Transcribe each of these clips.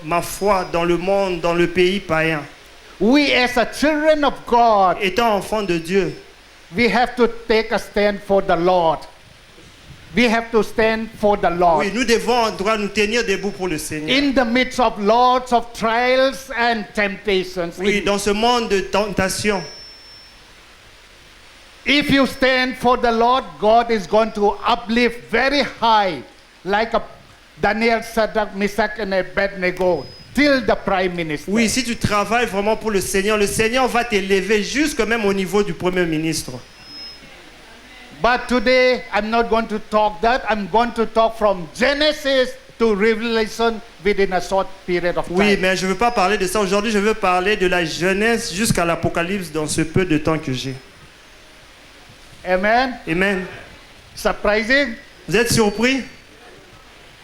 ma foi dans le monde, dans le pays païen. We as a children of God, Étant enfant de Dieu, we have to take a stand for the Lord. We have to stand for the Lord. oui, nous devons nous tenir debout pour le Seigneur. In the midst of lots of trials and temptations. Oui, dans ce monde de tentation. If you stand for the Lord, God is going to uplift very high, like a Daniel, Shadrach, Meshach, and Abednego, till the prime minister. Oui, si tu travailles vraiment pour le Seigneur va t'élever jusque même au niveau du Premier ministre. But today, I'm not going to talk that. I'm going to talk from Genesis to Revelation within a short period of time. Oui, mais je ne veux pas parler de ça aujourd'hui. Je veux parler de la Genèse jusqu'à l'Apocalypse dans ce peu de temps que j'ai. Amen. Amen. Surprising? Vous êtes surpris?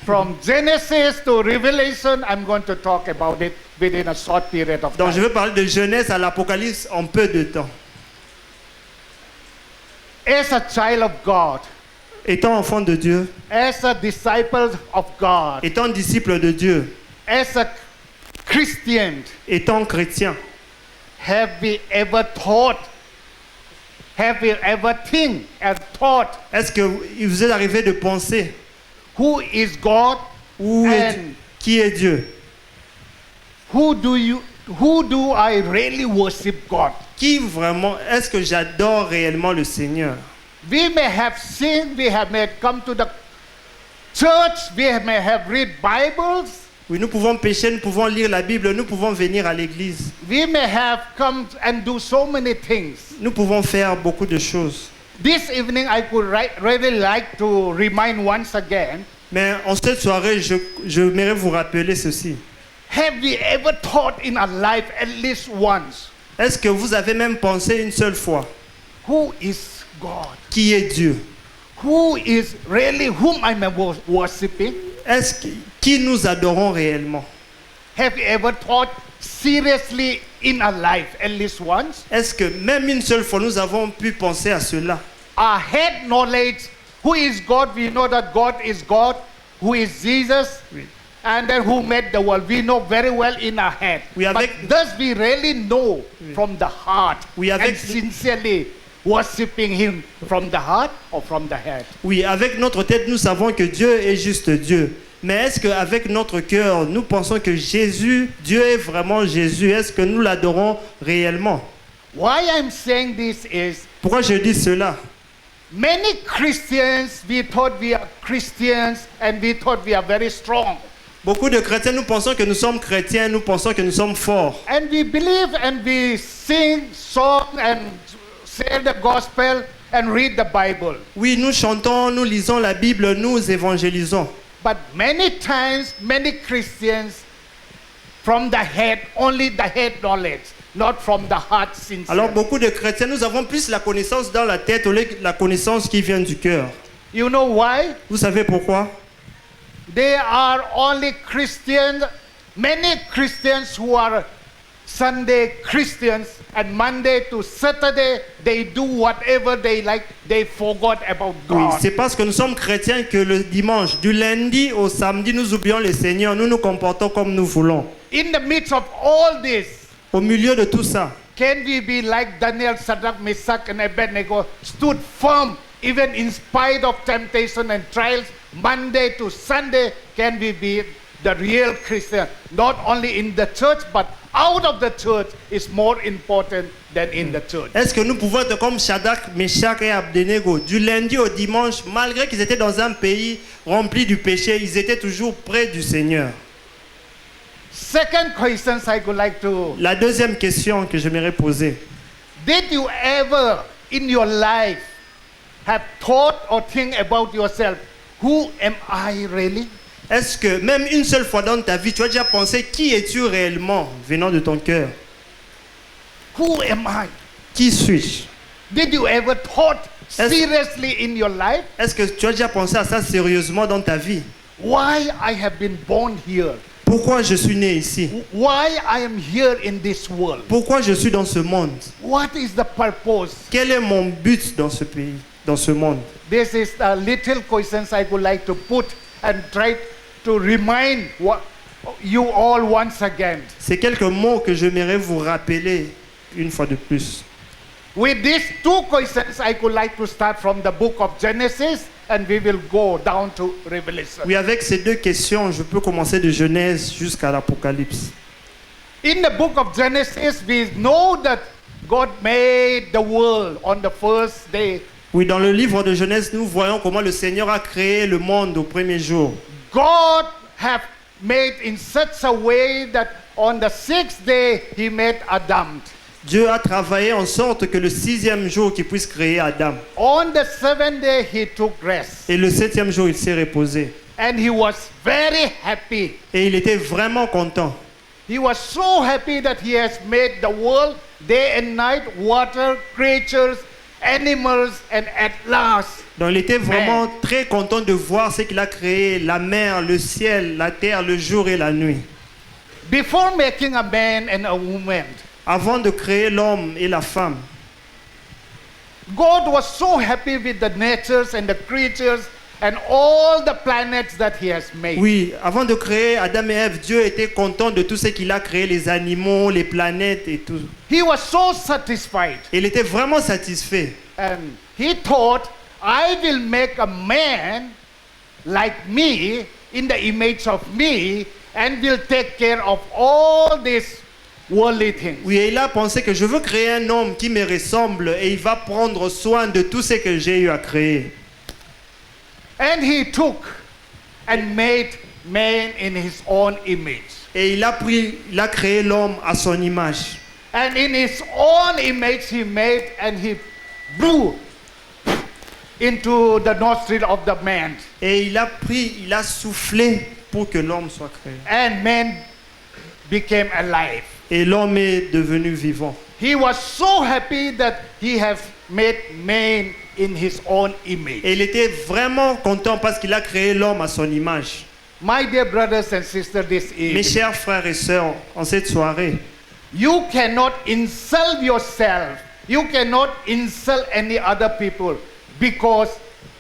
From Genesis to Revelation, I'm going to talk about it within a short period of Donc je time. veux parler de Genèse à l'Apocalypse en peu de temps. As a child of God, Étant enfant de Dieu, as a disciple of God, étant disciple de Dieu, as a Christian, étant chrétien, have we ever thought, have we ever think and thought est-ce que il vous est arrivé de penser who is God and qui est Dieu? who do I really worship God? Qui vraiment, est-ce que j'adore réellement le Seigneur? We may have seen, we may come to the church, we may have read Bibles, Oui, nous pouvons pécher, nous pouvons lire la Bible, nous pouvons venir à l'église. we may have come and do so many things. Nous pouvons faire beaucoup de choses. This evening I would really like to remind once again, Mais en cette soirée, je voudrais vous rappeler ceci. have we ever thought in our life at least once, Est-ce que vous avez même pensé une seule fois who is God? qui est Dieu? Who is really whom I am worshiping? Qui nous adorons réellement? Have you ever thought seriously in our life at least once? Est-ce que même une seule fois nous avons pu penser à cela? Our head knowledge, who is God? We know that God is God, who is Jesus, Oui. and then who made the world. We know very well in our head. Oui, But avec- does we really know from the heart Oui, avec- and sincerely worshiping Him from the heart or from the head? Oui, avec notre tête, nous savons que Dieu est juste Dieu. Mais est-ce qu'avec notre cœur, nous pensons que Jésus, Dieu est vraiment Jésus? Est-ce que nous l'adorons réellement? Why I'm saying this is Pourquoi je dis cela? many Christians, we thought we are Christians and we thought we are very strong. Beaucoup de chrétiens, nous pensons que nous sommes chrétiens, nous pensons que nous sommes forts. And we believe and we sing song and share the gospel and read the Bible. Oui, nous chantons, nous lisons la Bible, nous évangélisons. But many times, many Christians from the head, only the head knowledge, not from the heart sincere. Alors beaucoup de chrétiens, nous avons plus la connaissance dans la tête au lieu de la connaissance qui vient du cœur. You know why? Vous savez pourquoi? They are only Christians, many Christians who are Sunday Christians, and Monday to Saturday they do whatever they like. They forgot about Oui, God. c'est parce que nous sommes chrétiens que le dimanche, du lundi au samedi, nous oublions le Seigneur, nous nous comportons comme nous voulons. In the midst of all this, Au milieu de tout ça, can we be like Daniel, Shadrach, Meshach, and Abednego, stood firm even in spite of temptation and trials, Monday to Sunday? Can we be the real Christian? Not only in the church, but out of the church is more important than in the church. est-ce que nous pouvons être comme Shadrach, Meshach et Abednego, du lundi au dimanche, malgré qu'ils étaient dans un pays rempli du péché, ils étaient toujours près du Seigneur? Second question I would like to, La deuxième question que j'aimerais poser, did you ever in your life have thought or think about yourself, who am I really? est-ce que même une seule fois dans ta vie, tu as déjà pensé qui es-tu réellement venant de ton cœur? Who am I? Qui suis-je? Did you ever thought Est-ce- seriously in your life Est-ce que tu as déjà pensé à ça sérieusement dans ta vie? why I have been born here? Pourquoi je suis né ici? Why I am here in this world? Pourquoi je suis dans ce monde? What is the purpose? Quel est mon but dans ce pays, dans ce monde? This is a little questions I would like to put and try to remind you all once again. C'est quelques mots que j'aimerais vous rappeler une fois de plus. With these two questions, I would like to start from the book of Genesis and we will go down to Revelation. Oui, avec ces deux questions, je peux commencer de Genèse jusqu'à l'Apocalypse. In the book of Genesis, we know that God made the world on the first day. Oui, dans le livre de Genèse, nous voyons comment le Seigneur a créé le monde au premier jour. God have made in such a way that on the sixth day he made Adam. Dieu a travaillé en sorte que le 6e jour, qu'il puisse créer Adam. On the seventh day he took rest. Et le 7e jour, il s'est reposé. And he was very happy. Et il était vraiment content. He was so happy that he has made the world day and night, water, creatures, animals, and at last, Donc il était vraiment très content de voir ce qu'il a créé, la mer, le ciel, la terre, le jour et la nuit. before making a man and a woman, Avant de créer l'homme et la femme, God was so happy with the natures and the creatures and all the planets that he has made. oui, avant de créer Adam et Ève, Dieu était content de tout ce qu'il a créé, les animaux, les planètes et tout. He was so satisfied. Et il était vraiment satisfait. And he thought, I will make a man like me, in the image of me, and will take care of all these worldly things. Oui, et il a pensé que je veux créer un homme qui me ressemble et il va prendre soin de tout ce que j'ai eu à créer. And he took and made man in his own image. Et il a créé l'homme à son image. And in his own image he made and he blew into the nostril of the man. Et il a soufflé pour que l'homme soit créé. And man became alive. Et l'homme est devenu vivant. He was so happy that he have made man in his own image. Et il était vraiment content parce qu'il a créé l'homme à son image. My dear brothers and sisters, this Mes evening, chers frères et sœurs, en cette soirée, you cannot insult yourself. You cannot insult any other people, because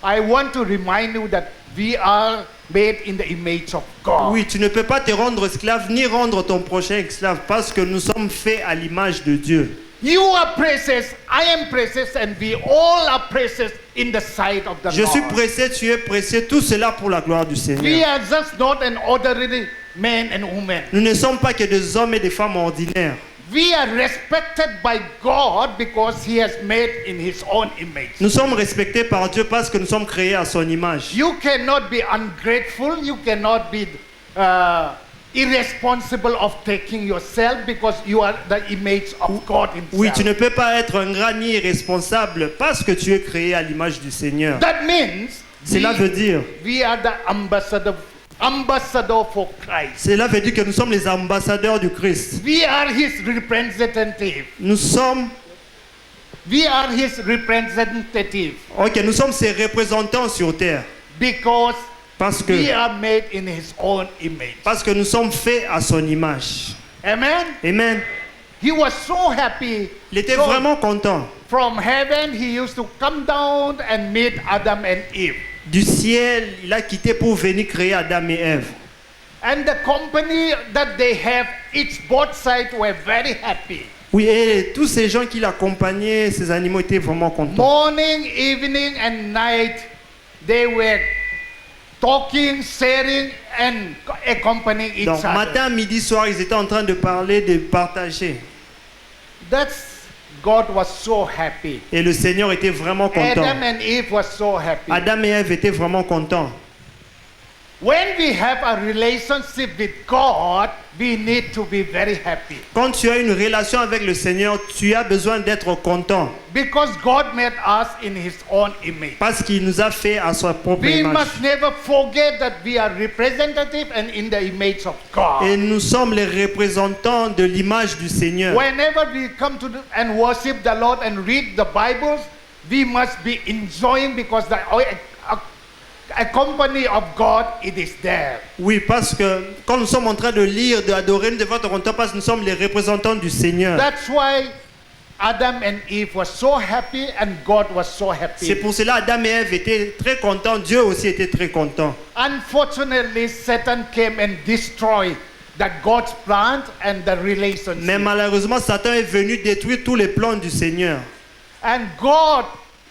I want to remind you that we are made in the image of God. oui, tu ne peux pas te rendre esclave ni rendre ton prochain esclave parce que nous sommes faits à l'image de Dieu. You are precious, I am precious, and we all are precious in the sight of the Je suis Lord. précieux, tu es précieux, tout cela pour la gloire du We Seigneur. are just not an ordinary man and woman. Nous ne sommes pas que des hommes et des femmes ordinaires. We are respected by God because he has made in his own image. Nous sommes respectés par Dieu parce que nous sommes créés à son image. You cannot be ungrateful. You cannot be irresponsible of taking yourself, because you are the image of God himself. Oui, tu ne peux pas être ingrat ni irresponsable parce que tu es créé à l'image du Seigneur. That means Cela veut dire, we are the ambassador for Christ. cela veut dire que nous sommes les ambassadeurs du Christ. We are his representative. Nous sommes, We are his representative nous sommes ses représentants sur terre because parce we que, are made in his own image. nous sommes faits à son image. Amen. Amen. He was so happy. Il était So, vraiment content. from heaven, he used to come down and meet Adam and Eve. Du ciel, il a quitté pour venir créer Adam et Ève. And the company that they have, both sides were very happy. Oui, et tous ces gens qui l'accompagnaient, ces animaux étaient vraiment contents. Morning, evening, and night, they were talking, sharing, and accompanying each Donc, other. matin, midi, soir, ils étaient en train de parler, de partager. God was so happy. Et le Seigneur était vraiment content. Adam and Eve was so happy. Adam et Ève étaient vraiment contents. When we have a relationship with God, we need to be very happy. Quand tu as une relation avec le Seigneur, tu as besoin d'être content. Because God made us in his own image. Parce qu'il nous a fait à sa propre We image. must never forget that we are representative and in the image of God. Et nous sommes les représentants de l'image du Seigneur. Whenever we come to and worship the Lord and read the Bibles, we must be enjoying, because the a company of God, it is there. Oui, parce que quand nous sommes en train de lire, d'adorer, nous devons être contents parce que nous sommes les représentants du Seigneur. That's why Adam and Eve were so happy and God was so C'est happy. pour cela Adam et Ève étaient très contents, Dieu aussi était très content. Unfortunately, Satan came and destroyed that God's plans and the Mais relationship. malheureusement, Satan est venu détruire tous les plans du Seigneur. And God,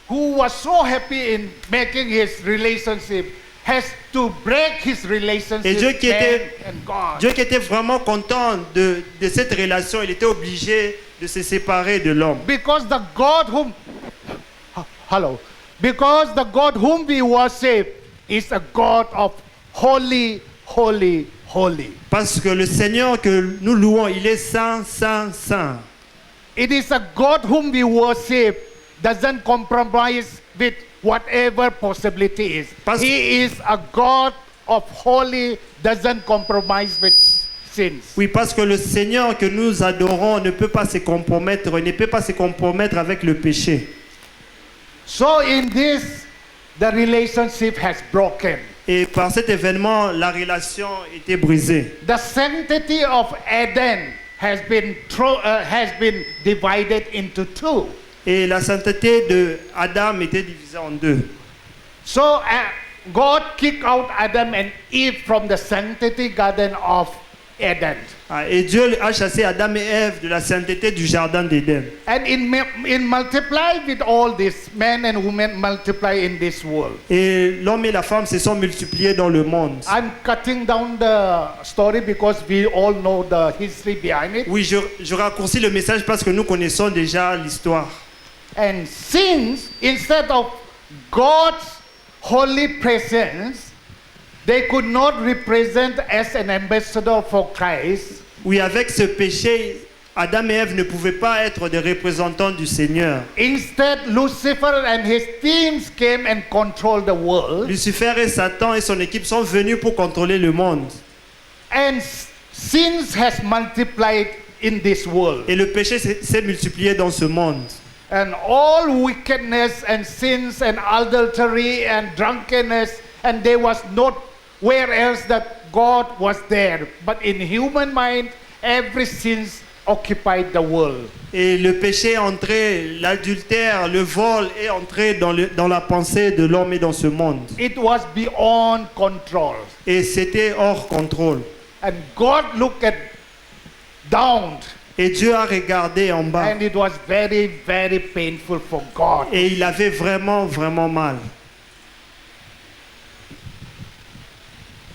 who was so happy in making his relationship, has to break his relationship Et Dieu qui man était- and God. Dieu qui était vraiment content de cette relation, il était obligé de se séparer de l'homme. Because the God whom hello, because the God whom we worship is a God of holy, holy, holy. Parce que le Seigneur que nous louons, il est saint, saint, saint. It is a God whom we worship doesn't compromise with whatever possibility is. He is a God of holy, doesn't compromise with sins. Oui, parce que le Seigneur que nous adorons ne peut pas se compromettre, ne peut pas se compromettre avec le péché. So in this, the relationship has broken. Et par cet événement, la relation était brisée. The sanctity of Eden has been divided into two. Et la sainteté de Adam était divisée en deux. So God kicked out Adam and Eve from the sanctity garden of Eden. Ah, et Dieu a chassé Adam et Ève de la sainteté du jardin d'Éden. And in multiply with all this, men and women multiply in this world. Et l'homme et la femme se sont multipliés dans le monde. I'm cutting down the story because we all know the history behind it. Oui, je raccourcis le message parce que nous connaissons déjà l'histoire. And since instead of God's holy presence, they could not represent as an ambassador for Christ. Oui, avec ce péché, Adam et Ève ne pouvaient pas être des représentants du Seigneur. Instead, Lucifer and his teams came and controlled the world. Lucifer et Satan et son équipe sont venus pour contrôler le monde. And sins has multiplied in this world. Et le péché s'est multiplié dans ce monde. And all wickedness and sins and adultery and drunkenness, and there was nowhere else that God was there. But in human mind, every sin occupied the world. Et le péché est entré, l'adultère, le vol est entré dans la pensée de l'homme et dans ce monde. It was beyond control. Et c'était hors contrôle. And God looked down, Et Dieu a regardé en bas. and it was very, very painful for God. Et il avait vraiment, vraiment mal.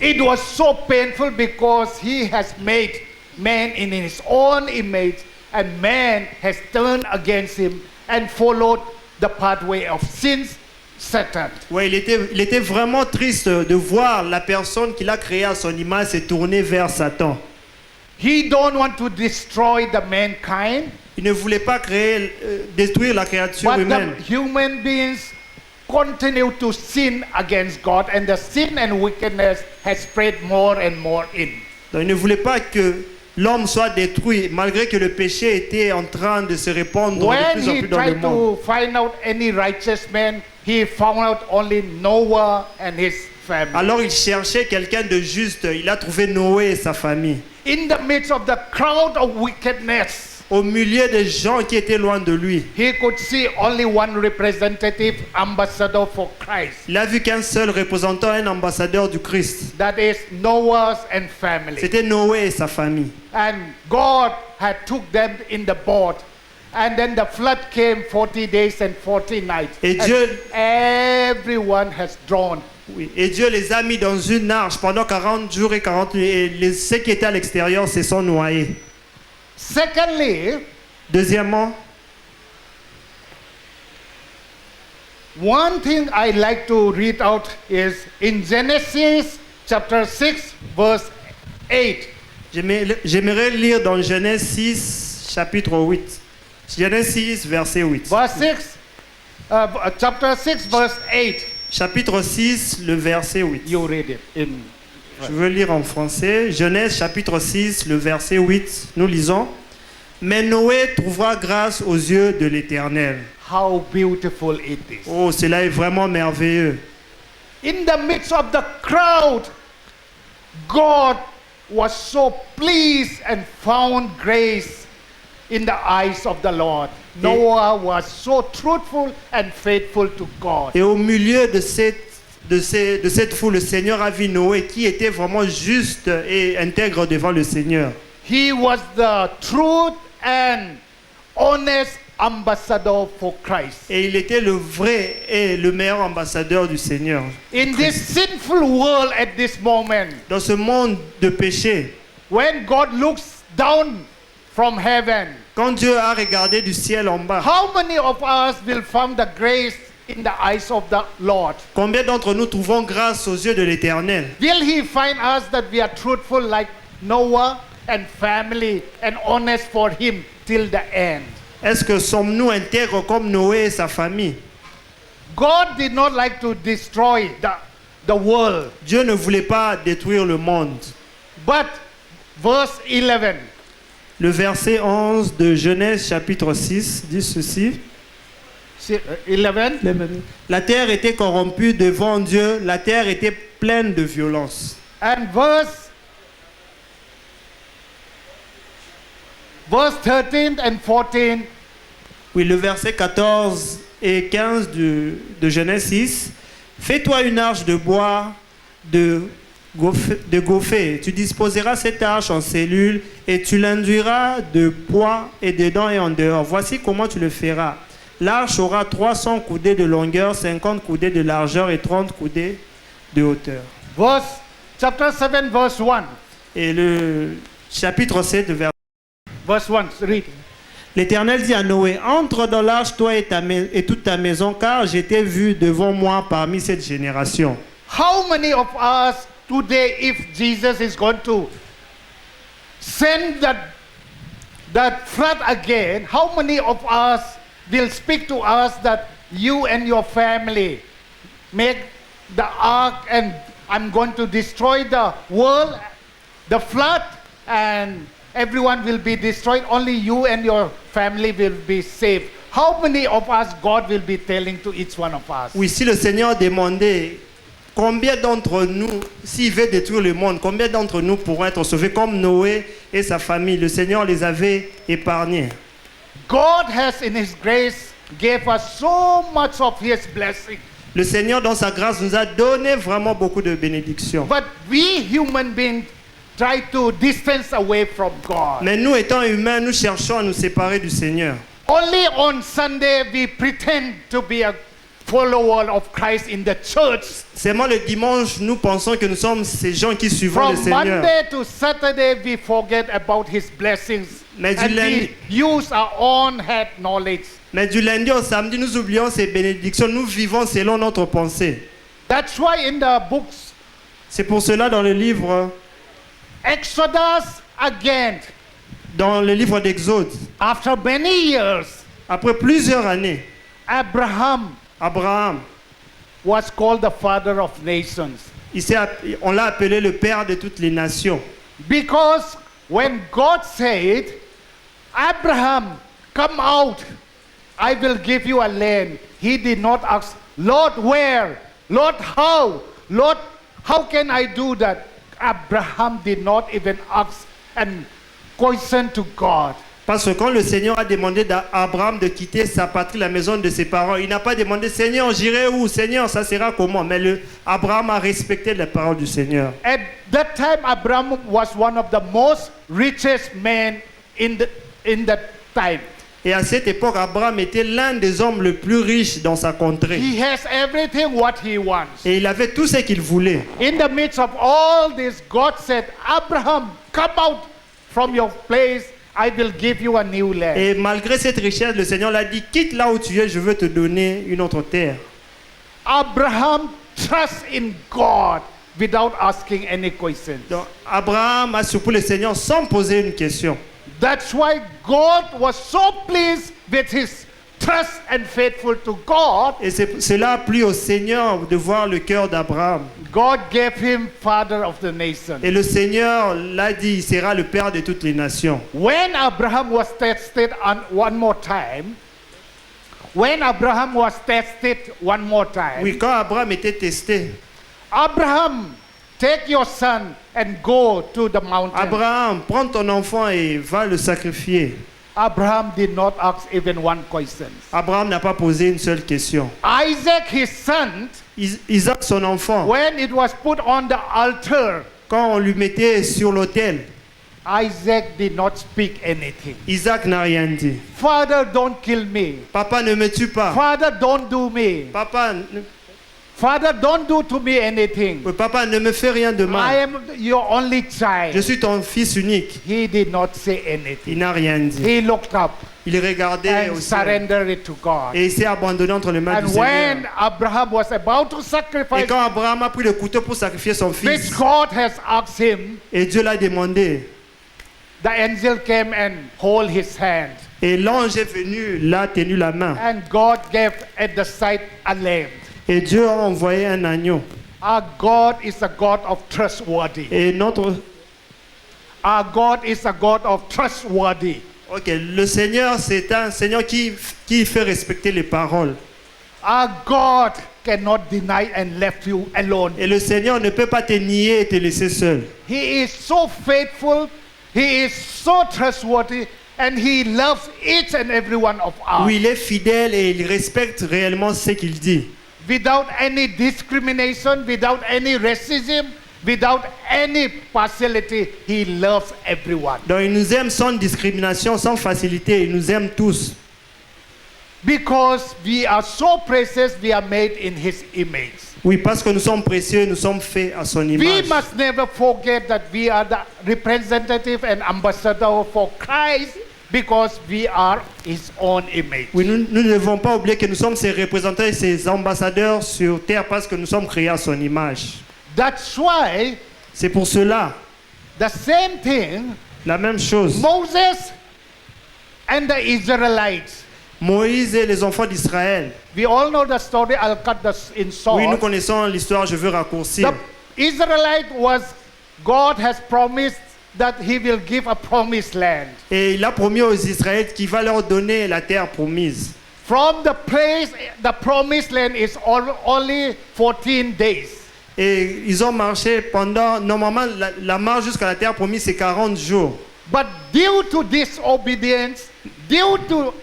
It was so painful because he has made man in his own image, and man has turned against him and followed the pathway of sins, Satan. Ouais, il était vraiment triste de voir la personne qu'il a créée à son image se tourner vers Satan. He don't want to destroy the mankind, Il ne voulait pas détruire la créature but humaine. the human beings continue to sin against God, and the sin and wickedness has spread more and more in. Donc, il ne voulait pas que l'homme soit détruit, malgré que le péché était en train de se répandre de When plus en he plus dans le tried monde. to find out any righteous man, he found out only Noah and his family. Alors il cherchait quelqu'un de juste. Il a trouvé Noé et sa famille. In the midst of the crowd of wickedness, Au milieu des gens qui étaient loin de lui. he could see only one representative ambassador for Christ. Il a vu qu'un seul représentant, un ambassadeur du Christ. That is Noah's and family. C'était Noé et sa famille. And God had took them in the boat. And then the flood came 40 days and 40 nights. Et And Dieu- everyone has drowned. Oui. Et Dieu les a mis dans une arche pendant 40 jours et 40 nuits. Et ceux qui étaient à l'extérieur se sont noyés. Secondly, Deuxièmement, one thing I like to read out is in Genesis chapter 6 verse 8. j'aimerais lire dans Genèse 6, chapitre 8. Genèse 6, verset 8. Verse 6, chapter 6 verse 8. Chapitre 6, le verset 8. You read it in. Je veux lire en français. Genèse chapitre 6, le verset 8. Nous lisons. Mais Noé trouvera grâce aux yeux de l'Éternel. How beautiful it is. Oh, cela est vraiment merveilleux. In the midst of the crowd, God was so pleased and found grace in the eyes of the Lord. Noah was so truthful and faithful to God. Et au milieu de cette de cette foule, le Seigneur a vu Noé qui était vraiment juste et intègre devant le Seigneur. He was the truth and honest ambassador for Christ. Et il était le vrai et le meilleur ambassadeur du Seigneur. In this sinful world at this moment, Dans ce monde de péché, when God looks down from heaven, quand Dieu a regardé du ciel en bas, how many of us will find the grace in the eyes of the Lord? combien d'entre nous trouvons grâce aux yeux de l'Éternel? Will He find us that we are truthful like Noah and family and honest for Him till the end? Est-ce que sommes-nous intègres comme Noé et sa famille? God did not like to destroy the world. Dieu ne voulait pas détruire le monde. But verse 11, Le verset 11 de Genèse chapitre 6 dit ceci. 11, La terre était corrompue devant Dieu, la terre était pleine de violence. and verse 13 and 14, Oui, le verset 14 et 15 de Genèse 6. Fais-toi une arche de bois de goffé. Tu disposeras cette arche en cellules et tu l'induiras de bois et dedans et en dehors. Voici comment tu le feras. L'arche aura 300 coudées de longueur, 50 coudées de largeur et 30 coudées de hauteur. chapter 7, verse 1. Et le chapitre 7, Verse 1, read. L'Éternel dit à Noé, entre dans l'arche, toi et toute ta maison, car j'ai été vu devant moi parmi cette génération. How many of us today, if Jesus is going to send that flood again, how many of us will speak to us that you and your family make the ark and I'm going to destroy the world, the flood, and everyone will be destroyed, only you and your family will be saved? How many of us God will be telling to each one of us? Oui, si le Seigneur demandait combien d'entre nous, s'il veut détruire le monde, combien d'entre nous pourront être sauvés comme Noé et sa famille? Le Seigneur les avait épargnés. God has in His grace gave us so much of His blessing. Le Seigneur, dans sa grâce, nous a donné vraiment beaucoup de bénédictions. But we human beings try to distance away from God. Mais nous, étant humains, nous cherchons à nous séparer du Seigneur. Only on Sunday we pretend to be a follower of Christ in the church. Seulement le dimanche, nous pensons que nous sommes ces gens qui suivons le From Seigneur. Monday to Saturday we forget about His blessings. Mais du And lundi- we use our own head knowledge. Mais du lundi au samedi, nous oublions ces bénédictions. Nous vivons selon notre pensée. That's why in the books C'est pour cela dans le livre again, d'Exode, after many years, après plusieurs années, Abraham, was called the father of nations. on l'a appelé le père de toutes les nations. Because when God said, Abraham, come out, I will give you a land, he did not ask, Lord, where? Lord, how? Lord, how can I do that? Abraham did not even ask and question to God. Parce que quand le Seigneur a demandé à Abraham de quitter sa patrie, la maison de ses parents, il n'a pas demandé, Seigneur, j'irai où? Seigneur, ça sera comment? Mais Abraham a respecté les paroles du Seigneur. At that time, Abraham was one of the most richest men in that time. Et à cette époque, Abraham était l'un des hommes les plus riches dans sa contrée. He has everything what he wants. Et il avait tout ce qu'il voulait. In the midst of all this, God said, Abraham, come out from your place. I will give you a new land. Et malgré cette richesse, le Seigneur l'a dit, quitte là où tu es, je veux te donner une autre terre. Abraham trusts in God without asking any questions. Donc, Abraham a surpris le Seigneur sans poser une question. That's why God was so pleased with his trust and faithful to God. Et cela a plu au Seigneur de voir le cœur d'Abraham. God gave him father of the nation. Et le Seigneur l'a dit, il sera le père de toutes les nations. When Abraham was tested one more time, oui, quand Abraham était testé, Abraham, take your son and go to the mountain. Abraham, prends ton enfant et va le sacrifier. Abraham did not ask even one question. Abraham n'a pas posé une seule question. Isaac, his son, Isaac, son enfant, when it was put on the altar, quand on lui mettait sur l'autel, Isaac did not speak anything. Isaac n'a rien dit. Father, don't kill me. Papa, ne me tue pas. Father, don't do me. Papa, Father, don't do to me anything. papa, ne me fais rien de I mal. am your only Je child. suis ton fils unique. He did not say Il anything. n'a rien dit. He looked up Il regardait and au ciel surrendered it to God. et il s'est abandonné entre les mains du And Seigneur. when Abraham was about to Et sacrifice, quand Abraham a pris le couteau pour sacrifier son which fils, God has asked him, et Dieu l'a demandé, the angel came and hold his hand. et l'ange est venu, l'a tenu la main, And God gave at the sight a lamb. et Dieu a envoyé un agneau. Our God is a God of trustworthy. Et notre, Our God is a God of trustworthy. ok, le Seigneur, c'est un Seigneur qui fait respecter les paroles. Our God cannot deny and left you alone. Et le Seigneur ne peut pas te nier et te laisser seul. He is so faithful. He is so trustworthy. And He loves each and every one of us. Oui, il est fidèle et il respecte réellement ce qu'il dit. Without any discrimination, without any racism, without any partiality, He loves everyone. Donc il nous aime sans discrimination, sans facilité, il nous aime tous. Because we are so precious, we are made in His image. Oui, parce que nous sommes précieux, nous sommes faits à son We image. must never forget that we are the representative and ambassador for Christ because we are His own image. Oui, nous ne devons pas oublier que nous sommes ses représentants et ses ambassadeurs sur terre parce que nous sommes créés à son image. That's why C'est pour cela, the same thing, la même chose. Moses and the Israelites. Moïse et les enfants d'Israël. We all know the story. I'll cut this in Oui, nous short. connaissons l'histoire, je veux raccourcir. The Israelite was, God has promised that He will give a promised land. Et il a promis aux Israélites qu'il va leur donner la terre promise. From the place, the promised land is only 14 days. Et ils ont marché pendant, normalement, la marche jusqu'à la terre promise, c'est 40 jours. But due to disobedience, due to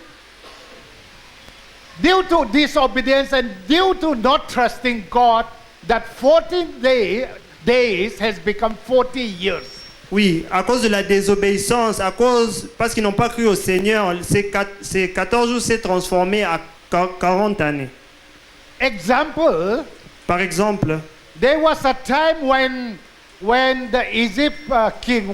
disobedience and due to not trusting God, that 14 days has become 40 years. Oui, à cause de la désobéissance, parce qu'ils n'ont pas cru au Seigneur, ces 14 jours s'est transformé à 40 années. Example, Par exemple, there was a time when the Egypt king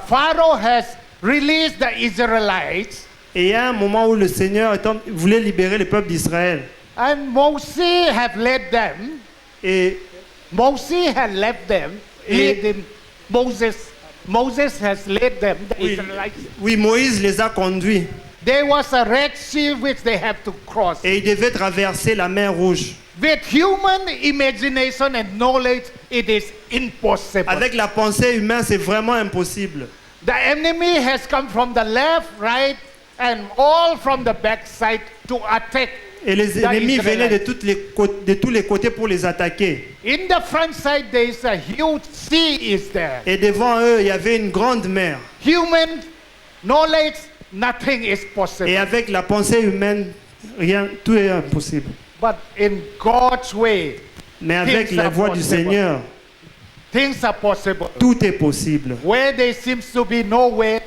Pharaoh has released the Israelites, et il y a un moment où le Seigneur voulait libérer le peuple d'Israël. and Moses have led them. Et Moses had left them. Et- Lead them. Moses has led them, the oui, Israelites. oui, Moïse les a conduits. There was a Red Sea which they have to cross. Et ils devaient traverser la mer Rouge. With human imagination and knowledge, it is impossible. Avec la pensée humaine, c'est vraiment impossible. The enemy has come from the left, right, and all from the back side to attack. Et les the ennemis venaient de, Israelites. de tous les côtés pour les attaquer. In the front side, there is a huge sea is there. Et devant eux, il y avait une grande mer. Human knowledge, nothing is possible. Et avec la pensée humaine, rien, tout est impossible. But in God's way, Mais avec Things la are voix du possible. Seigneur, things are possible. tout est possible. Where there seems to be no way,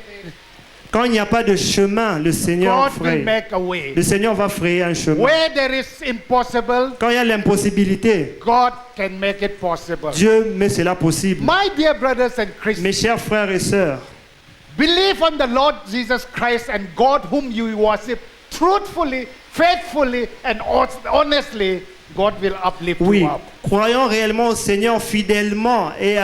Quand il n'y a pas de chemin, le Seigneur God will fraye. make a way. Le Seigneur va frayer un chemin. Where there is impossible, Quand il y a l'impossibilité, God can make it possible. Dieu met cela possible. My dear brothers and Christians, Mes chers frères et sœurs, believe on the Lord Jesus Christ and God whom you worship truthfully, faithfully, and honestly. God will uplift oui, you up. croyons réellement au Seigneur fidèlement et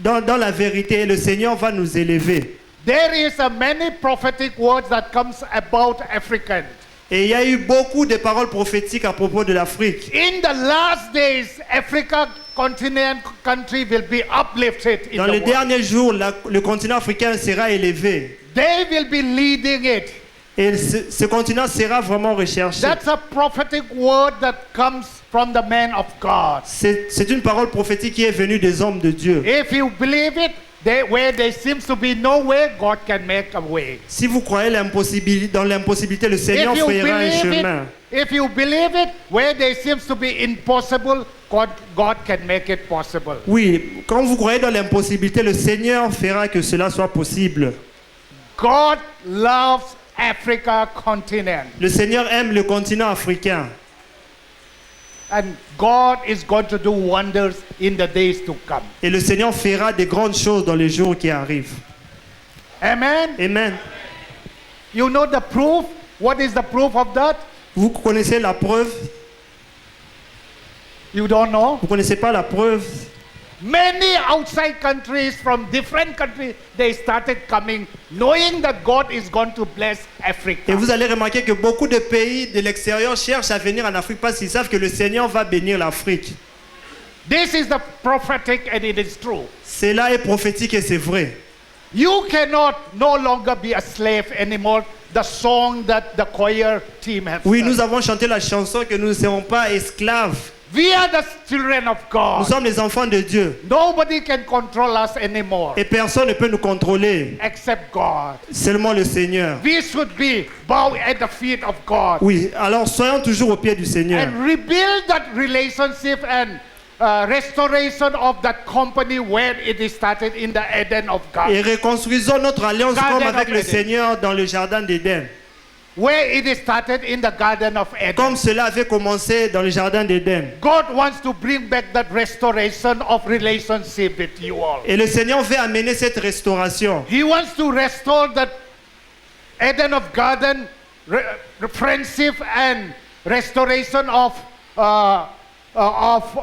dans la vérité, le Seigneur va nous élever. There is a many prophetic words that comes about African. Et il y a eu beaucoup de paroles prophétiques à propos de l'Afrique. In the last days, Africa continent country will be uplifted in Dans the les world. derniers jours, le continent africain sera élevé. They will be leading it. Et ce continent sera vraiment recherché. That's a prophetic word that comes from the man of God. C'est une parole prophétique qui est venue des hommes de Dieu. If you believe it, where there seems to be no way, God can make a way. Si vous croyez dans l'impossibilité, le Seigneur fera un chemin. If you believe it, where there seems to be impossible, God can make it possible. Oui, quand vous croyez dans l'impossibilité, le Seigneur fera que cela soit possible. God loves Africa continent. Le Seigneur aime le continent africain. And God is going to do wonders in the days to come. Et le Seigneur fera des grandes choses dans les jours qui arrivent. Amen. Amen. You know the proof? What is the proof of that? Vous connaissez la preuve? You don't know? Vous connaissez pas la preuve? Many outside countries from different countries, they started coming knowing that God is going to bless Africa. Et vous allez remarquer que beaucoup de pays de l'extérieur cherchent à venir en Afrique parce qu'ils savent que le Seigneur va bénir l'Afrique. This is the prophetic and it is true. Cela est prophétique et c'est vrai. You cannot no longer be a slave anymore. The song that the choir team has Oui, sung. nous avons chanté la chanson que nous ne serons pas esclaves. We are the children of Nous God. sommes les enfants de Dieu. Nobody can control us anymore Et personne ne peut nous contrôler. except God. Seulement le Seigneur. We should be bow at the feet of God Oui, alors soyons toujours au pied du Seigneur. and rebuild that relationship and restoration of that company where it is started in the Eden of God. Et reconstruisons notre alliance Garden comme avec of le Eden. Seigneur dans le jardin d'Éden. Where it is started in the Garden of Eden. Comme cela avait commencé dans le jardin d'Éden. God wants to bring back that restoration of relationship with you all. Et le Seigneur veut amener cette restauration. He wants to restore that Eden of Garden friendship and restoration of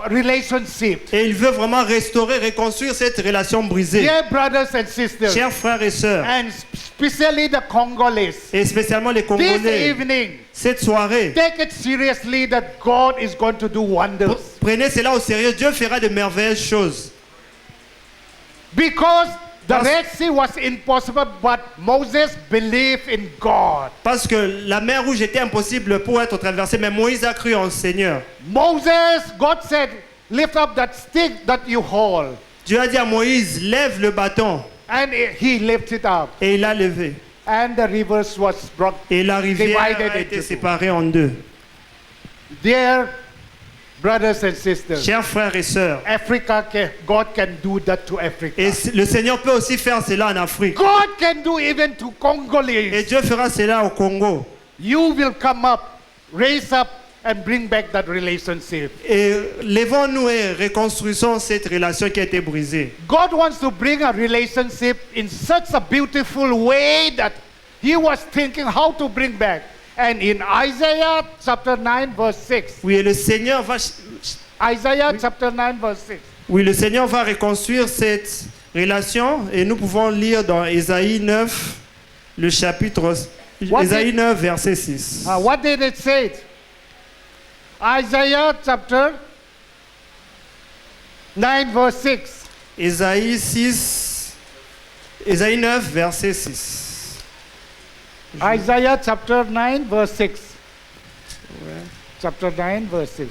relationship. Et il veut vraiment restaurer, reconstruire cette relation brisée. Dear brothers and sisters, Chers frères et sœurs, and especially the Congolese, et spécialement les this Congolais, evening, cette soirée, take it seriously that God is going to do wonders. prenez cela au sérieux. Dieu fera de merveilleuses choses. Because the Red Sea was impossible, but Moses believed in God. Parce que la mer Rouge était impossible pour être traversée, mais Moïse a cru en Seigneur. God said, lift up that stick that you hold. Dieu a dit à Moïse, lève le bâton. And he lifted it up. Et il l'a levé. And the rivers was broken. Et la rivière Divided a été into two. séparée en deux. Dear brothers and sisters, Chers frères et sœurs, God can do that to Africa. et le Seigneur peut aussi faire cela en Afrique. God can do even to Et Congolese. Dieu fera cela au Congo. You will come up, raise up, and bring back that relationship. Et levons-nous et reconstruisons cette relation qui a été brisée. God wants to bring a relationship in such a beautiful way that he was thinking how to bring back. And in Isaiah chapter 9 verse 6. Oui, et le Seigneur va, Isaiah chapter 9 verse 6. oui, le Seigneur va reconstruire cette relation et nous pouvons lire dans Ésaïe 9, le chapitre, Ésaïe 9, verset 6. What did it say? Isaiah chapter 9 verse 6. Ésaïe 6, Ésaïe 9, verset 6. Isaiah chapter 9 verse 6. Chapter 9 verse 6.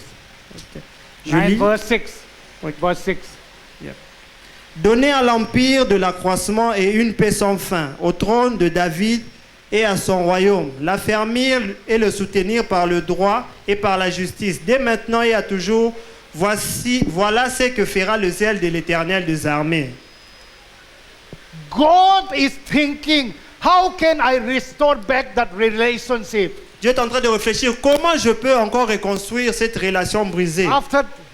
Je 9 lis. verse 6. Oui. Verse 6. Donnez à l'empire de l'accroissement et une paix sans fin, au trône de David et à son royaume, l'affermir et le soutenir par le droit et par la justice, dès maintenant et à toujours. Voilà ce que fera le zèle de l'Éternel des armées. God is thinking, how can I restore back that relationship? Dieu est en train de réfléchir comment je peux encore reconstruire cette relation brisée.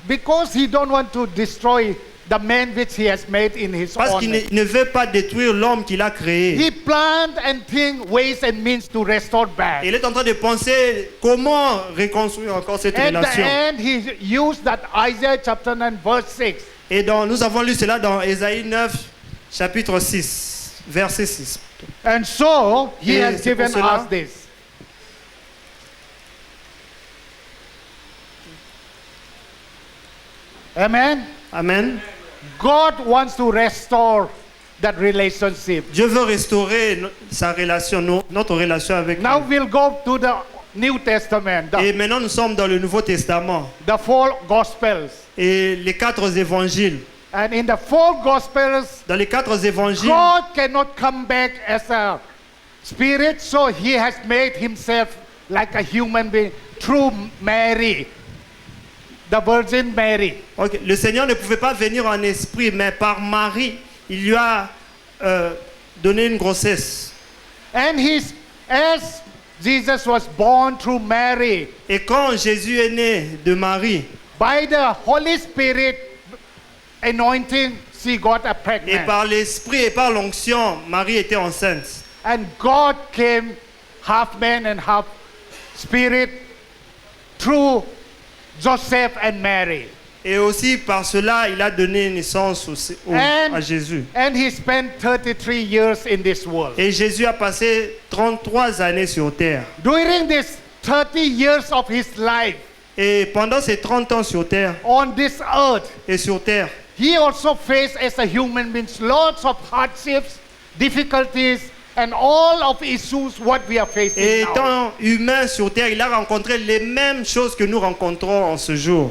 Because he don't want to destroy the man which he has made in his Parce own. qu'il ne veut pas détruire l'homme qu'il a créé. He planned and think ways and means to restore back. Il est en train de penser comment reconstruire encore cette At the relation. end, he used that Isaiah chapter 9 verse 6. Et nous avons lu cela dans Ésaïe 9, chapitre 6, verset 6. And so he Et has c'est pour given cela- us this. Amen. Amen. God wants to restore that relationship. Dieu veut restaurer sa relation, notre relation avec Now lui. we'll go to the New Testament, Et maintenant nous sommes dans le Nouveau Testament. the four Gospels. Et les 4 évangiles. And in the four Gospels, Dans les 4 évangiles, God cannot come back as a spirit, so he has made himself like a human being through Mary, the Virgin Mary. ok, le Seigneur ne pouvait pas venir en esprit, mais par Marie, il lui a donné une grossesse. And as Jesus was born through Mary, Et quand Jésus est né de Marie, by the Holy Spirit anointing, she got a et pregnant. par l'esprit et par l'onction, Marie était enceinte. And God came half man and half spirit through Joseph and Mary. Et aussi par cela, il a donné naissance à Jésus. And he spent 33 years in this world. Et Jésus a passé 33 années sur terre. During this 30 years of his life Et pendant ces 30 ans sur terre, on this earth, et sur terre, he also faced as a human being lots of hardships, difficulties, and all of issues what we are facing et now. étant humain sur terre, il a rencontré les mêmes choses que nous rencontrons en ce jour.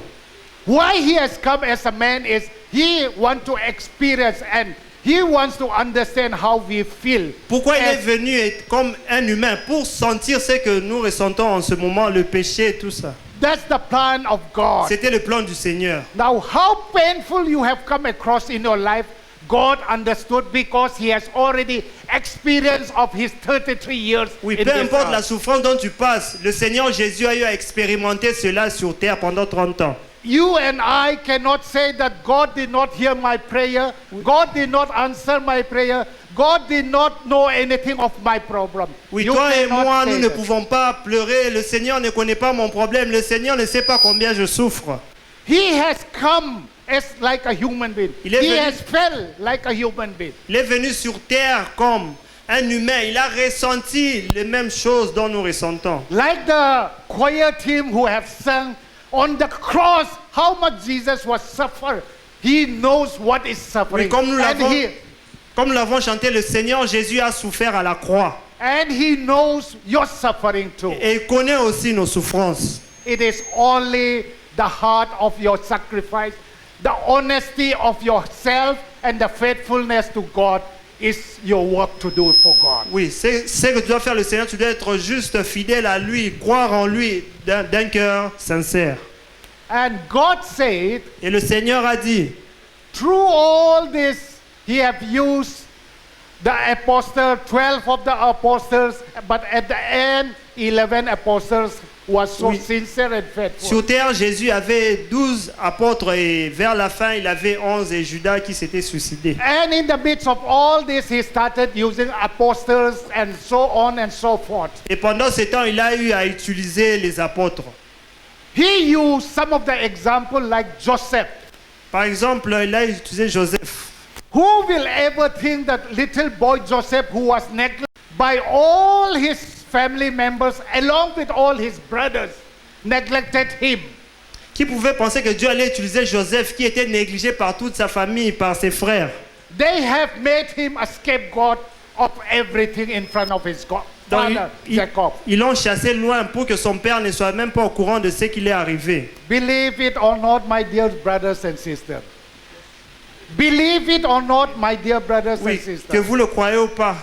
Why he has come as a man is he wants to experience and he wants to understand how we feel. Pourquoi il est As- venu comme un humain? Pour sentir ce que nous ressentons en ce moment, le péché et tout ça. That's the plan of God. C'était le plan du Seigneur. Now, how painful you have come across in your life, God understood because He has already experienced of His 33 years. Oui, in peu this importe la earth. souffrance dont tu passes, le Seigneur Jésus a eu à expérimenter cela sur terre pendant 30 ans. You and I cannot say that God did not hear my prayer, God did not answer my prayer, God did not know anything of my problem. Oui, You toi et cannot moi, say nous ne that. pouvons pas pleurer. Le Seigneur ne connaît pas mon problème. Le Seigneur ne sait pas combien je souffre. He has come as like a human being. Il est He venu- has felt like a human being. Il est venu sur terre comme un humain. Il a ressenti les mêmes choses dont nous ressentons. Like the choir team who have sung on the cross, how much Jesus was suffer. He knows what is suffering. Oui, comme nous and, l'avons chanté, le Seigneur Jésus a souffert à la croix. and he knows your suffering too. Et il connaît aussi nos souffrances. It is only the heart of your sacrifice, the honesty of yourself, and the faithfulness to God is your work to do for God. Oui, c'est ce que tu dois faire le Seigneur. Tu dois être juste fidèle à lui, croire en lui d'un cœur sincère. And God said, Et le Seigneur a dit, through all this, He have used the apostles, 12 of the apostles, but at the end, 11 apostles was so Oui. sincere and faithful. sur terre, Jésus avait 12 apôtres et vers la fin, il avait 11 et Judas qui s'était suicidé. And in the midst of all this, he started using apostles and so on and so forth. Et pendant ce temps, il a eu à utiliser les apôtres. He used some of the example like Joseph. Par exemple, il a utilisé Joseph. Who will ever think that little boy Joseph, who was neglected by all his family members along with all his brothers, neglected him? Qui pouvait penser que Dieu allait utiliser Joseph qui était négligé par toute sa famille, par ses frères? They have made him a scapegoat of everything in front of his Donc, father, Jacob. ils l'ont chassé loin pour que son père ne soit même pas au courant de ce qui est arrivé. Believe it or not, my dear brothers and sisters. Believe it or not, my dear brothers Oui, and que sisters. vous le croyez ou pas.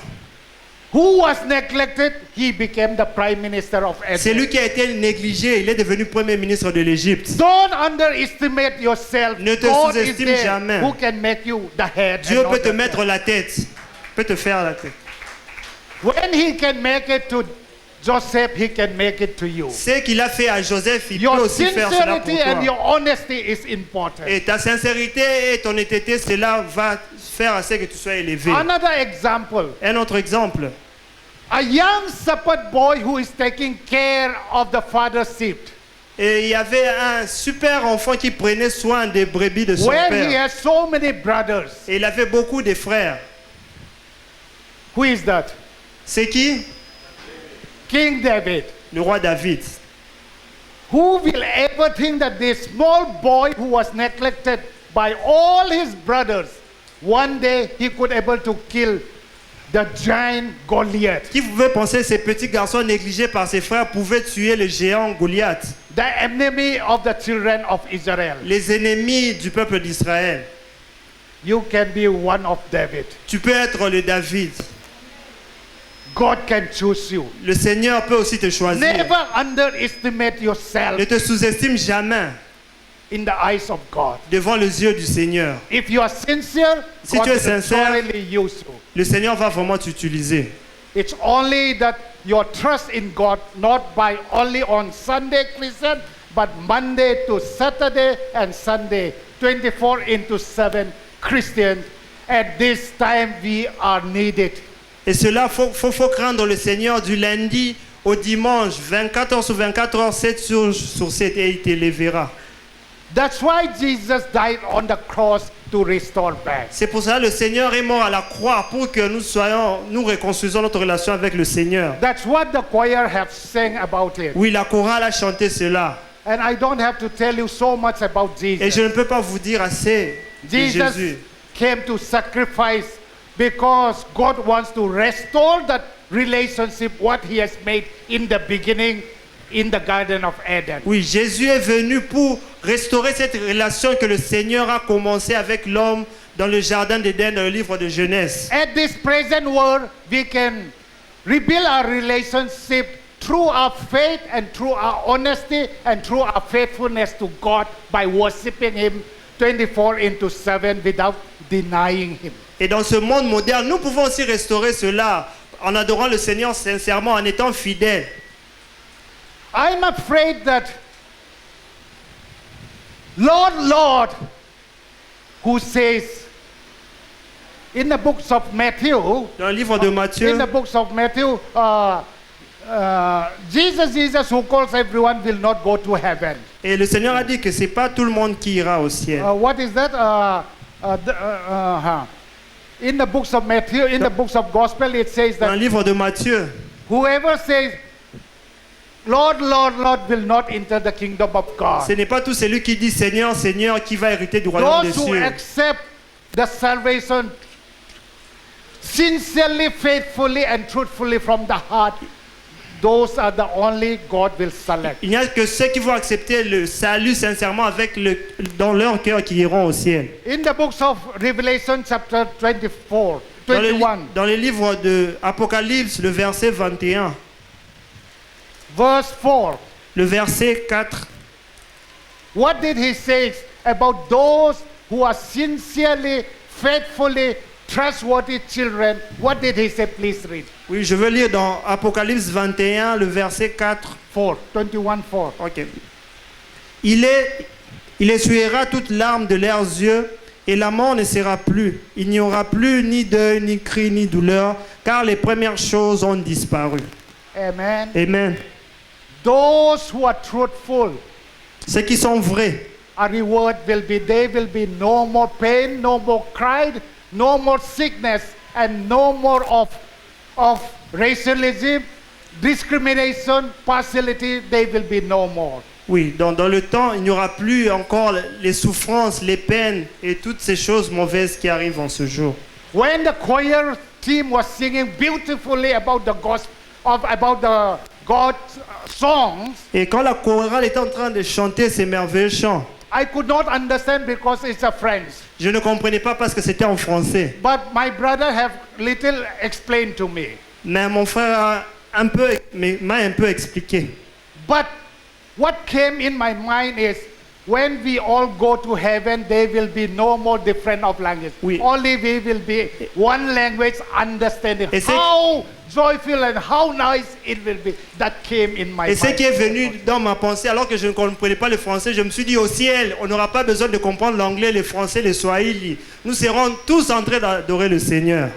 Who was neglected? He became the prime minister of C'est lui Egypt. qui a été négligé. Il est devenu premier ministre de l'Égypte. Don't underestimate yourself. Ne te God is sous-estime there jamais. who can make you the head. Dieu and not peut te the mettre tail. la tête. Peut te faire la tête. When he can make it to Joseph, he can make it to you. Ce qu'il a fait à Joseph, il peut Your aussi faire cela pour sincerity and toi. your honesty is important. Et ta sincérité et ton honnêteté, cela va faire à ce que tu sois élevé. Another example. Un autre exemple. A young shepherd boy who is taking care of the father's sheep. Et il y avait un super enfant qui prenait soin des brebis de son When he père. has so many brothers. Et il avait beaucoup de frères. Who is that? C'est qui? King David. Le roi David. Who will ever think that this small boy who was neglected by all his brothers, one day he could able to kill the giant Goliath, Qui pouvait penser que ces petits garçons négligés par ses frères pouvaient tuer le géant Goliath, the enemy of the children of Israel. les ennemis du peuple d'Israël. you can be one of David. Tu peux être le David. God can choose you. Le Seigneur peut aussi te choisir. Never underestimate yourself Ne te sous-estime jamais in the eyes of God. devant les yeux du Seigneur. If you are sincere, Si God tu es will sincère, surely use you. Le Seigneur va vraiment t'utiliser. It's only that your trust in God, not by only on Sunday, Christian, but Monday to Saturday and Sunday, 24 into 7 Christians. At this time, we are needed. Et cela, faut craindre le Seigneur du lundi au dimanche, 24 heures sur 24 heures, 7 jours sur 7, et il t'élèvera. That's why Jesus died on the cross to restore back. C'est pour ça que le Seigneur est mort à la croix pour que nous reconstruisons notre relation avec le Seigneur. That's what the choir have sang about it. Oui, la chorale a chanté cela. And I don't have to tell you so much about Et Jesus. je ne peux pas vous dire assez de Jesus Jésus. came to sacrifice because God wants to restore that relationship what he has made in the beginning in the Garden of Eden. Oui, Jésus est venu pour restaurer cette relation que le Seigneur a commencé avec l'homme dans le jardin d'Éden, dans le livre de Genèse. At this present world, we can rebuild our relationship through our faith and through our honesty and through our faithfulness to God by worshiping Him 24 into 7 without denying Him. Et dans ce monde moderne, nous pouvons aussi restaurer cela en adorant le Seigneur sincèrement, en étant fidèles. I'm afraid that Lord, who says in the books of Matthew, Dans le livre de Matthieu, in the books of Matthew, Jesus who calls everyone will not go to heaven. et le Seigneur a dit que c'est pas tout le monde qui ira au ciel. What is that? In the books of Matthew, in the books of Gospel, it says Dans le that livre de Matthieu, whoever says, Lord, Lord, Lord, will not enter the kingdom of ce God. n'est pas tout celui qui dit Seigneur, Seigneur qui va hériter du royaume des Those who cieux. accept the salvation sincerely, faithfully, and truthfully from the heart, those are the only God will select. Il n'y a que ceux qui vont accepter le salut sincèrement dans leur cœur qui iront au ciel. In the books of Revelation, chapter 24, Dans 21, le livre de Apocalypse, le verset 21, verse 4, le verset 4, what did he say about those who are sincerely, faithfully, trustworthy children? What did he say? Please read. oui, je veux lire dans Apocalypse 21, le verset 4. 4, 21, 4. Ok. Il essuiera toute larme de leurs yeux et la mort ne sera plus. Il n'y aura plus ni deuil, ni cri, ni douleur, car les premières choses ont disparu. Amen. Amen. Those who are truthful, Ceux qui sont vrais, a reward will be, there will be no more pain, no more cry, no more sickness, and no more of racialism, discrimination, partiality, they will be no more. oui, dans le temps, il n'y aura plus encore les souffrances, les peines et toutes ces choses mauvaises qui arrivent en ce jour. When the choir team was singing beautifully about the gospel, about the God's songs, Et quand la chorale est en train de chanter ces merveilleux chants, I could not understand because it's a French. je ne comprenais pas parce que c'était en français. But my brother have little explained to me. Mais mon frère m'a un peu expliqué. But what came in my mind is when we all go to heaven, there will be no more different of language. Oui. Only we will be one language understanding. Et c'est- How joyful and how nice it will be. That came in my Et ce mind. qui est venu dans ma pensée, alors que je ne comprenais pas le français, je me suis dit au ciel, on n'aura pas besoin de comprendre l'anglais, le français, le swahili. Nous serons tous en train d'adorer le Seigneur.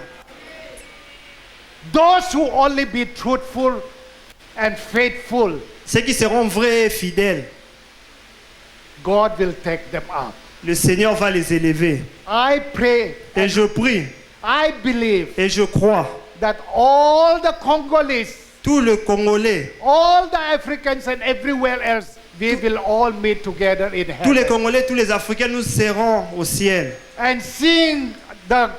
Those who only be truthful and faithful, Ceux qui seront vrais et fidèles, God will take them up. le Seigneur va les élever. I pray, Et je prie, I believe et je crois, that all the Congolese, tout le Congolais, all the Africans and everywhere else, we will all meet together in tous les heaven Congolais, tous les Africains, nous serons au ciel. and sing the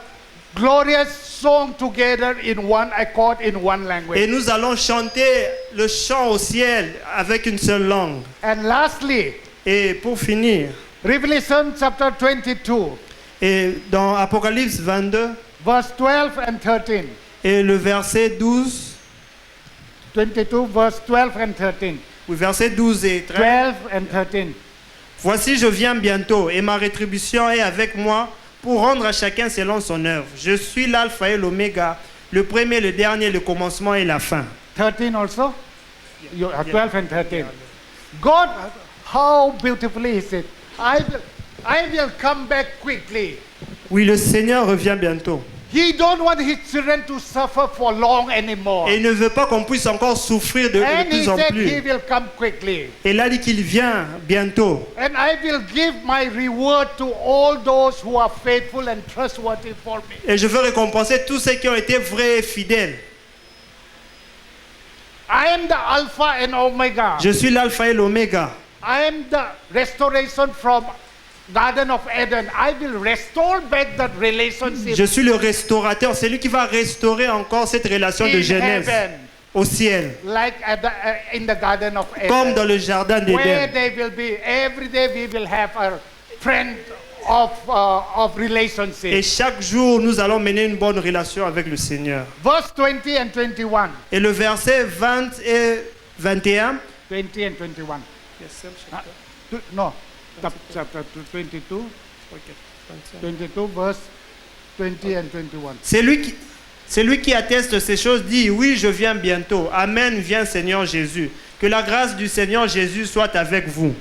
glorious song together in one accord, in one Et language. nous allons chanter le chant au ciel avec une seule langue. And lastly, Et pour finir, Revelation chapter 22, Et dans Apocalypse 22 verse 12 and 13. et le verset 12, 22, verse 12 and 13. oui, verset 12 et 13. 12 and 13. Voici, je viens bientôt et ma rétribution est avec moi pour rendre à chacun selon son œuvre. Je suis l'alpha et l'oméga, le premier, le dernier, le commencement et la fin. 13 also? You, 12 and 13. God, how beautifully is it? I will come back quickly. Oui, le Seigneur revient bientôt. He don't want his children to suffer for long anymore. Et il ne veut pas qu'on puisse encore souffrir de And he plus en said he plus. will come quickly. Et là, il dit qu'il vient bientôt. And I will give my reward to all those who are faithful and trustworthy for me. Et je veux récompenser tous ceux qui ont été vrais et fidèles. I am the Alpha and Omega. Je suis l'alpha et l'oméga. I am the restoration from Garden of Eden. I will restore back that relationship Je suis le restaurateur. C'est lui qui va restaurer encore cette relation de in Genèse heaven, au ciel. like in the Garden of Comme Eden, dans le jardin where d'Éden. they will be. Every day we will have a friend of Et relationship. chaque jour, nous allons mener une bonne relation avec le Seigneur. Verse 20 and 21. Et le verset 20 et 21. 20 and 21. No, chapter 22. 22 verse 20 and 21. C'est lui qui atteste ces choses, dit, oui, je viens bientôt. Amen, viens Seigneur Jésus. Que la grâce du Seigneur Jésus soit avec vous.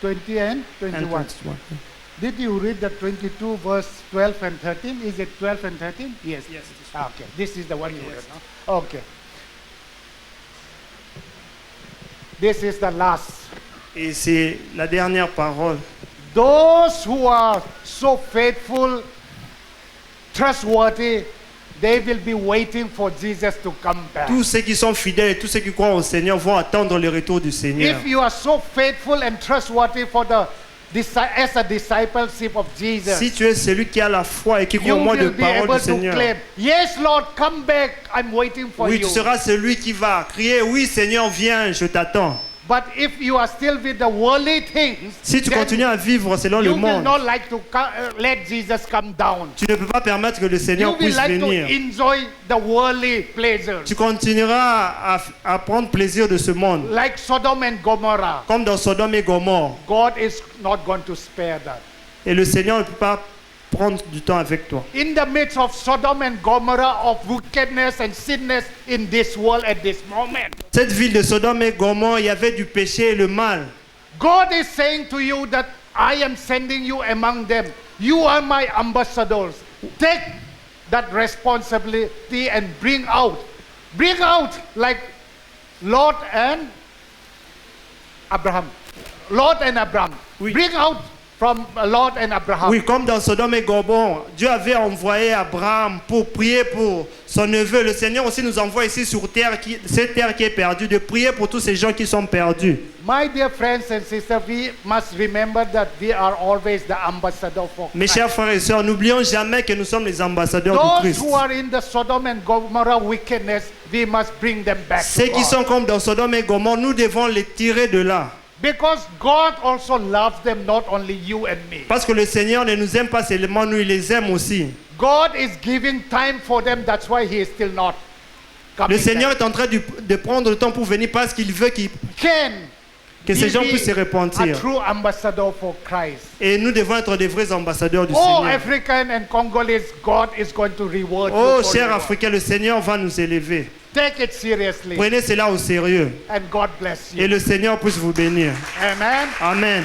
20 and 21. Did you read the 22 verse 12 and 13? Is it 12 and 13? Yes. Yes. Okay, this is the one you read. No? Okay. This is the last. Et c'est la dernière parole. Those who are so faithful, trustworthy, they will be waiting for Jesus to come back. Tous ceux qui sont fidèles et tous ceux qui croient au Seigneur vont attendre le retour du Seigneur. If you are so faithful and trustworthy for as a discipleship of Jesus, Si tu es celui qui a la foi et qui croit you au moins de will be parole able du to Seigneur, claim, yes, Lord, come back. I'm waiting for oui, you. tu seras celui qui va crier, oui Seigneur, viens, je t'attends. But if you are still with the worldly things, Si tu then continues à vivre selon le you will monde, not like to let Jesus come down. tu ne peux pas permettre que le You Seigneur will puisse like to venir. enjoy the worldly pleasures, Tu continueras à prendre plaisir de ce monde, like Sodom and Gomorrah. comme dans Sodome et Gomorrhe. God is not going to spare that. Et le Seigneur ne peut pas prendre du temps avec toi. In the midst of Sodom and Gomorrah, of wickedness and sinness in this world at this moment, Cette ville de Sodome et Gomorre, il y avait du péché et le mal. God is saying to you that I am sending you among them. You are my ambassadors. Take that responsibility and bring out like Lot and Abraham. Lot and Abraham. Oui. Bring out from Lot and Abraham. Oui, comme dans Sodome et Gomorre, Dieu avait envoyé Abraham pour prier pour son neveu. Le Seigneur aussi nous envoie ici sur terre, cette terre qui est perdue, de prier pour tous ces gens qui sont perdus. My dear friends and sisters, we must remember that we are always the ambassador for Mes Christ. chers frères et sœurs, n'oublions jamais que nous sommes les ambassadeurs du Those Christ. who are in the Sodom and Gomorrah wickedness, we must bring them back Ceux to qui God. sont comme dans Sodome et Gomorre, nous devons les tirer de là. Because God also loves them, not only you and me. Parce que le Seigneur ne nous aime pas seulement, nous, il les aime aussi. God is giving time for them, that's why He is still not coming Le Seigneur back. est en train de prendre le temps pour venir parce qu'il veut que ces He gens be puissent se a repentir. true ambassador for Christ. Et nous devons être des vrais ambassadeurs du Oh, Seigneur. African and Congolese, God is going to reward Oh, you. for chers your- Africains, le Seigneur va nous élever. Take it seriously, Prenez cela au sérieux. and God bless Et you. le Seigneur puisse vous bénir. Amen. Amen.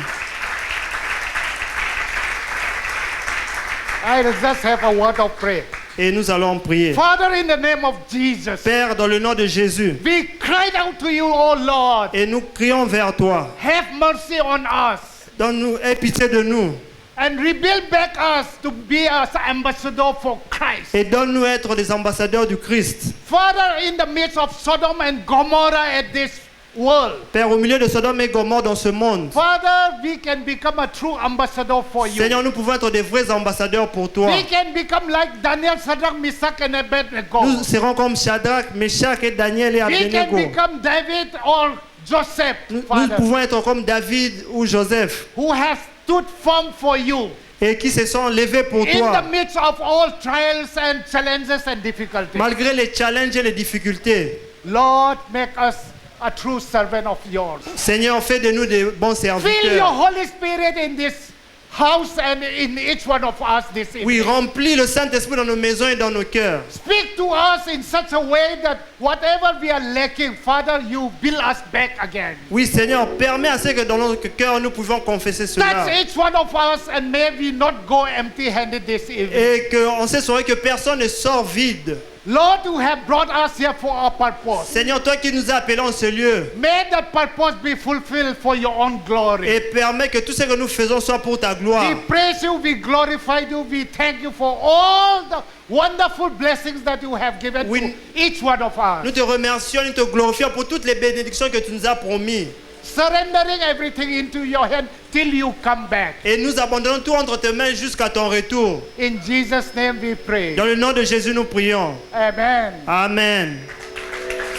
I will just have a word of prayer. Et nous allons prier. Father, in the name of Jesus, Père, dans le nom de Jésus, we cried out to you, oh Lord. et nous crions vers toi. Have mercy on us Donne-nous, aie pitié de nous. and rebuild back us to be as ambassador for Christ. Et donne-nous être des ambassadeurs du Christ. Father, in the midst of Sodom and Gomorrah at this world, Père, au milieu de Sodome et Gomorre dans ce monde, Father, we can become a true ambassador for you. Seigneur, nous pouvons être des vrais ambassadeurs pour toi. We can become like Daniel, Shadrach, Meshach, and Abednego. Nous serons comme Shadrach, Meshach et Daniel et We can Abednego. become David or Joseph, Nous Father, pouvons être comme David ou Joseph, who has stood firm for you et qui se sont levés pour in toi, the midst of all trials and challenges and difficulties. malgré les challenges et les difficultés. Lord, make us a true servant of yours. Seigneur, fais de nous des bons Fill your serviteurs. Holy Spirit in this house and in each one of us this evening. Oui, remplis le Saint-Esprit dans nos maisons et dans nos cœurs. Speak to us in such a way that whatever we are lacking, Father, you build us back again. Oui, Seigneur, permets à ce que dans notre cœur, nous pouvons confesser cela. Touch each one of us and may we not go empty-handed this evening. Et qu'on s'assurer que personne ne sort vide. Lord, you have brought us here for a purpose. Seigneur, toi qui nous as appelés en ce lieu, May that purpose be fulfilled for your own glory. et permets que tout ce que nous faisons soit pour ta gloire. We praise you, we glorify you, we thank you for all the wonderful blessings that you have given Oui. to each one of Nous us. te remercions, nous te glorifions pour toutes les bénédictions que tu nous as promis. Surrendering everything into your hand till you come back. Et nous abandonnons tout entre tes mains jusqu'à ton retour. In Jesus' name we pray. Dans le nom de Jésus, nous prions. Amen. Amen.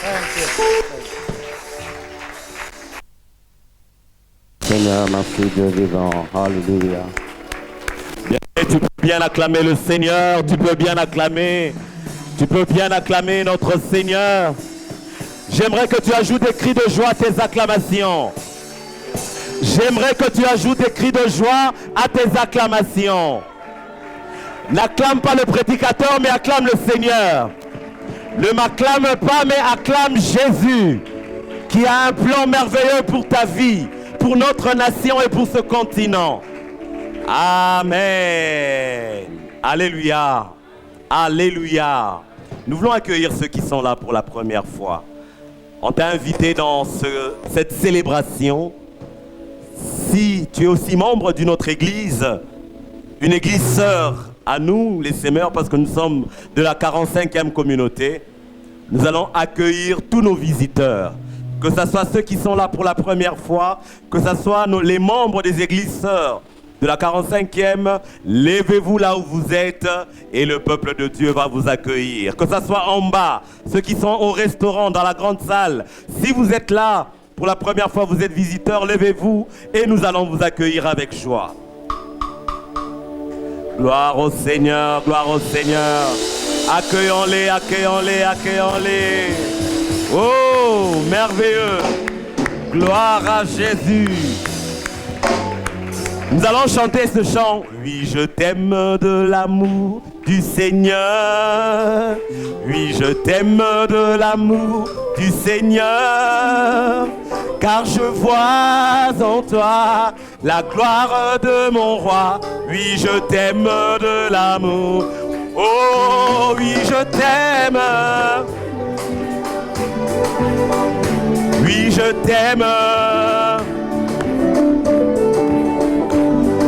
Thank you. Seigneur, merci Dieu vivant. Alléluia. Et tu peux bien acclamer le Seigneur, tu peux bien acclamer notre Seigneur. J'aimerais que tu ajoutes des cris de joie à tes acclamations. J'aimerais que tu ajoutes des cris de joie à tes acclamations. N'acclame pas le prédicateur, mais acclame le Seigneur. Ne m'acclame pas, mais acclame Jésus, qui a un plan merveilleux pour ta vie, pour notre nation et pour ce continent. Amen. Alléluia. Alléluia. Nous voulons accueillir ceux qui sont là pour la première fois. On t'a invité dans cette célébration. Si tu es aussi membre d'une autre église, une église sœur à nous, les Semeurs, parce que nous sommes de la 45e communauté, nous allons accueillir tous nos visiteurs. Que ce soit ceux qui sont là pour la première fois, que ce soit les membres des églises sœurs de la 45e, levez-vous là où vous êtes et le peuple de Dieu va vous accueillir. Que ce soit en bas, ceux qui sont au restaurant, dans la grande salle, si vous êtes là pour la première fois, vous êtes visiteur, levez-vous et nous allons vous accueillir avec joie. Gloire au Seigneur, gloire au Seigneur. Accueillons-les, accueillons-les, accueillons-les. Oh, merveilleux. Gloire à Jésus. Nous allons chanter ce chant. Oui, je t'aime de l'amour du Seigneur. Oui, je t'aime de l'amour du Seigneur. Car je vois en toi la gloire de mon roi. Oui, je t'aime de l'amour. Oh, oui, je t'aime. Oui, je t'aime.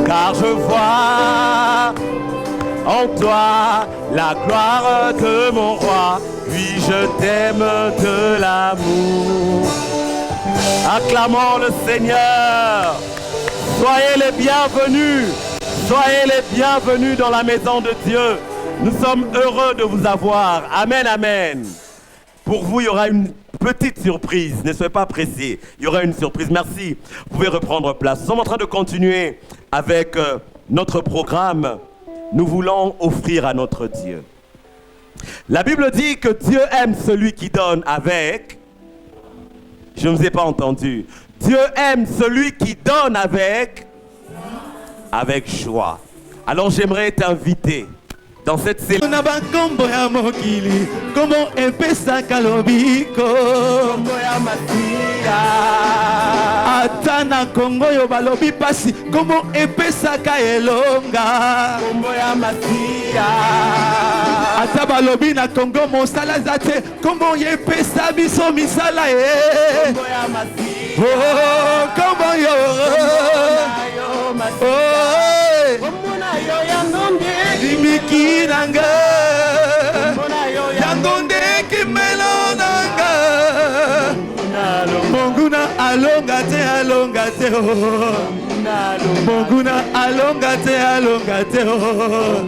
Car je vois en toi la gloire de mon roi. Oui, je t'aime de l'amour. Acclamons le Seigneur. Soyez les bienvenus. Soyez les bienvenus dans la maison de Dieu. Nous sommes heureux de vous avoir. Amen, amen. Pour vous, il y aura une petite surprise. Ne soyez pas pressés. Il y aura une surprise. Merci. Vous pouvez reprendre place. Nous sommes en train de continuer avec notre programme. Nous voulons offrir à notre Dieu. La Bible dit que Dieu aime celui qui donne avec... Je ne vous ai pas entendu. Dieu aime celui qui donne avec joie. Alors j'aimerais t'inviter dans cette célébration. Atana Kongo yo balobi pasi Kombo epesaka elonga Kombo ya Masia Ata balobi na Kongo mosala zate Kombo yepesa biso misala Kombo ya Masia Oh kombo yo Oh Kombo na yo yangonde Dimiki nanga Yangonde kimelonanga Monguna alonga te oh Monguna alonga te oh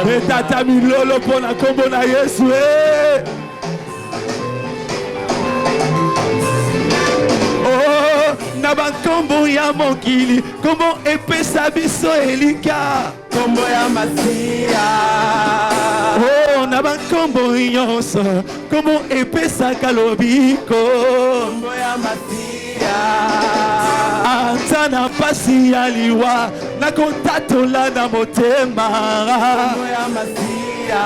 Etata milolo pona kombo na Yesu na mokili kombo epesa biso elika kombo ya Masia. Oh na bankombo nyonso kombo epesaka lobiko kombo ya Masia. ata na pasi ya liwa nakotatola na motema kombo ya Masia.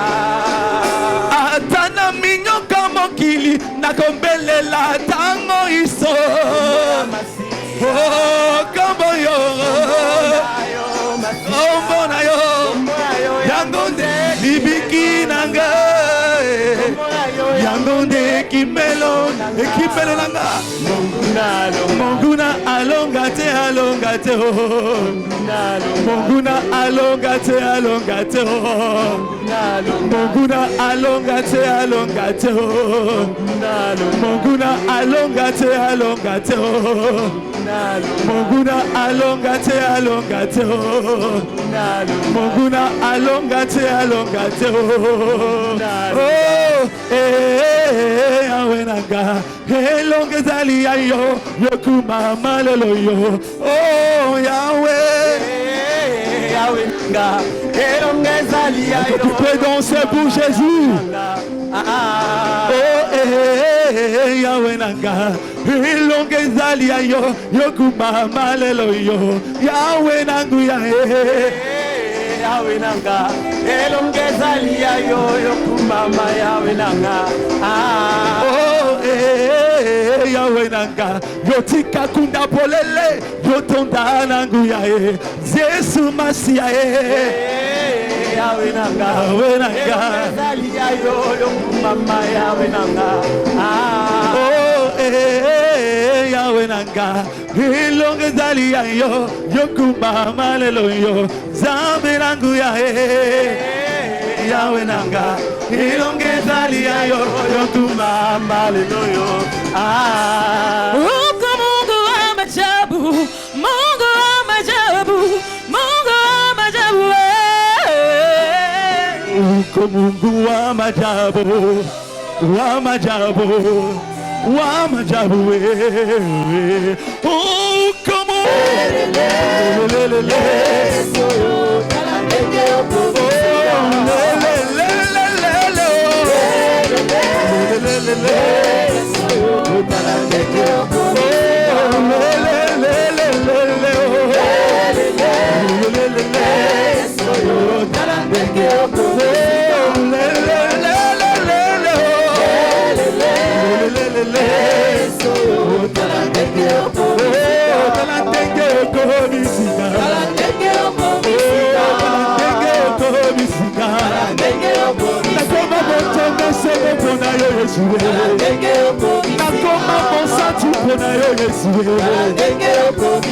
ata na minyoka mokili nakombelela tango iso oh kombo yo kombo na yo yango nde libiki na ngai yango nde ekimelo na ngai monguna alonga te monguna alonga te monguna alonga te monguna alonga te monguna alonga te monguna alonga te oh awenanga elonga ezali ya yo yokuma malelo yo oh Yahweh tu peux danser pour Jésus oh Yahweh nanga elonga ezali ya yo yokuma malelo yo Yahweh nangu ya Yahweh nanga elongezali ya yo yokumama Yahweh nanga oh Yahweh nanga yotika kunda polele yotonda nangu ya Yesu Masia Yahweh nanga elongezali ya yo yokumama Yahweh nanga oh Yahweh nanga elongezali ya yo yokumama lelo yo zambe nangu ya Yahweh nanga elongezali ya yo yokumama lelo yo Uko Mungu wa maajabu, Mungu wa maajabu, Mungu wa maajabu uko Mungu wa maajabu wa maajabu wa maajabu uko nakoma mosatu mpona yo Yesu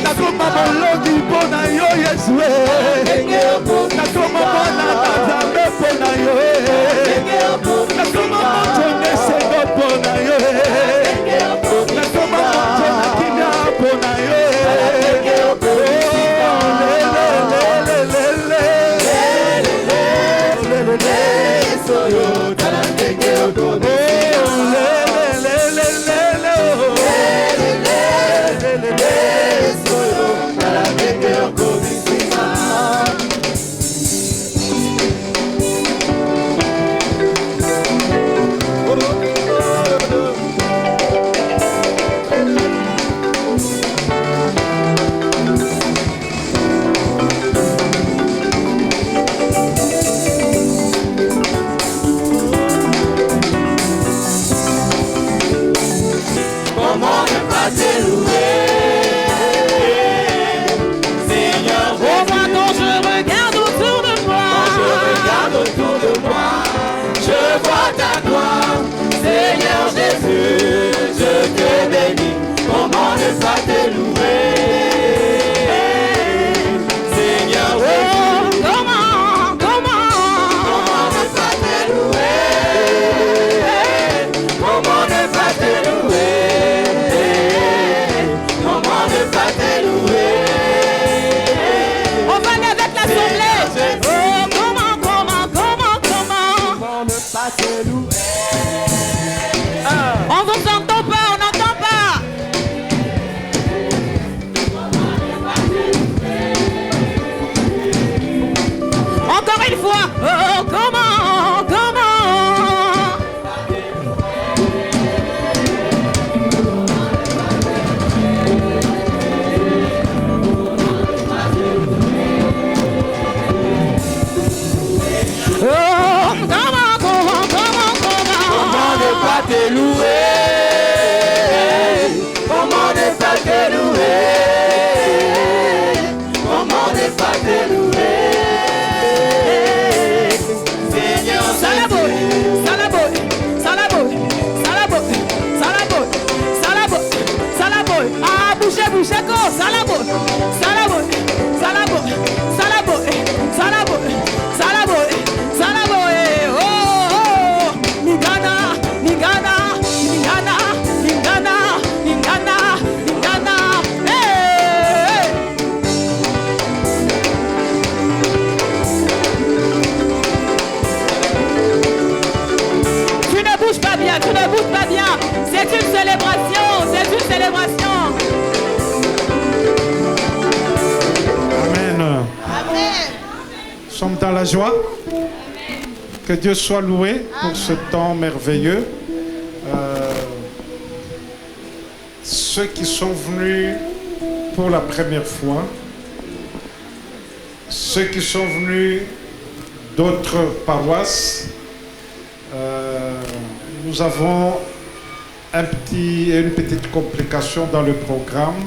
nakoma molongi mpona yo Yesu nakoma mwana na Nzambe mpona yo nakoma moto nesengo mpona yo nakoma moto na kimia mpona yo On vous entend pas, on n'entend pas. tout va bien. C'est une célébration, c'est une célébration. Amen. Amen. Nous sommes dans la joie. Que Dieu soit loué pour ce temps merveilleux. Ceux qui sont venus pour la première fois, ceux qui sont venus d'autres paroisses, nous avons une petite complication dans le programme.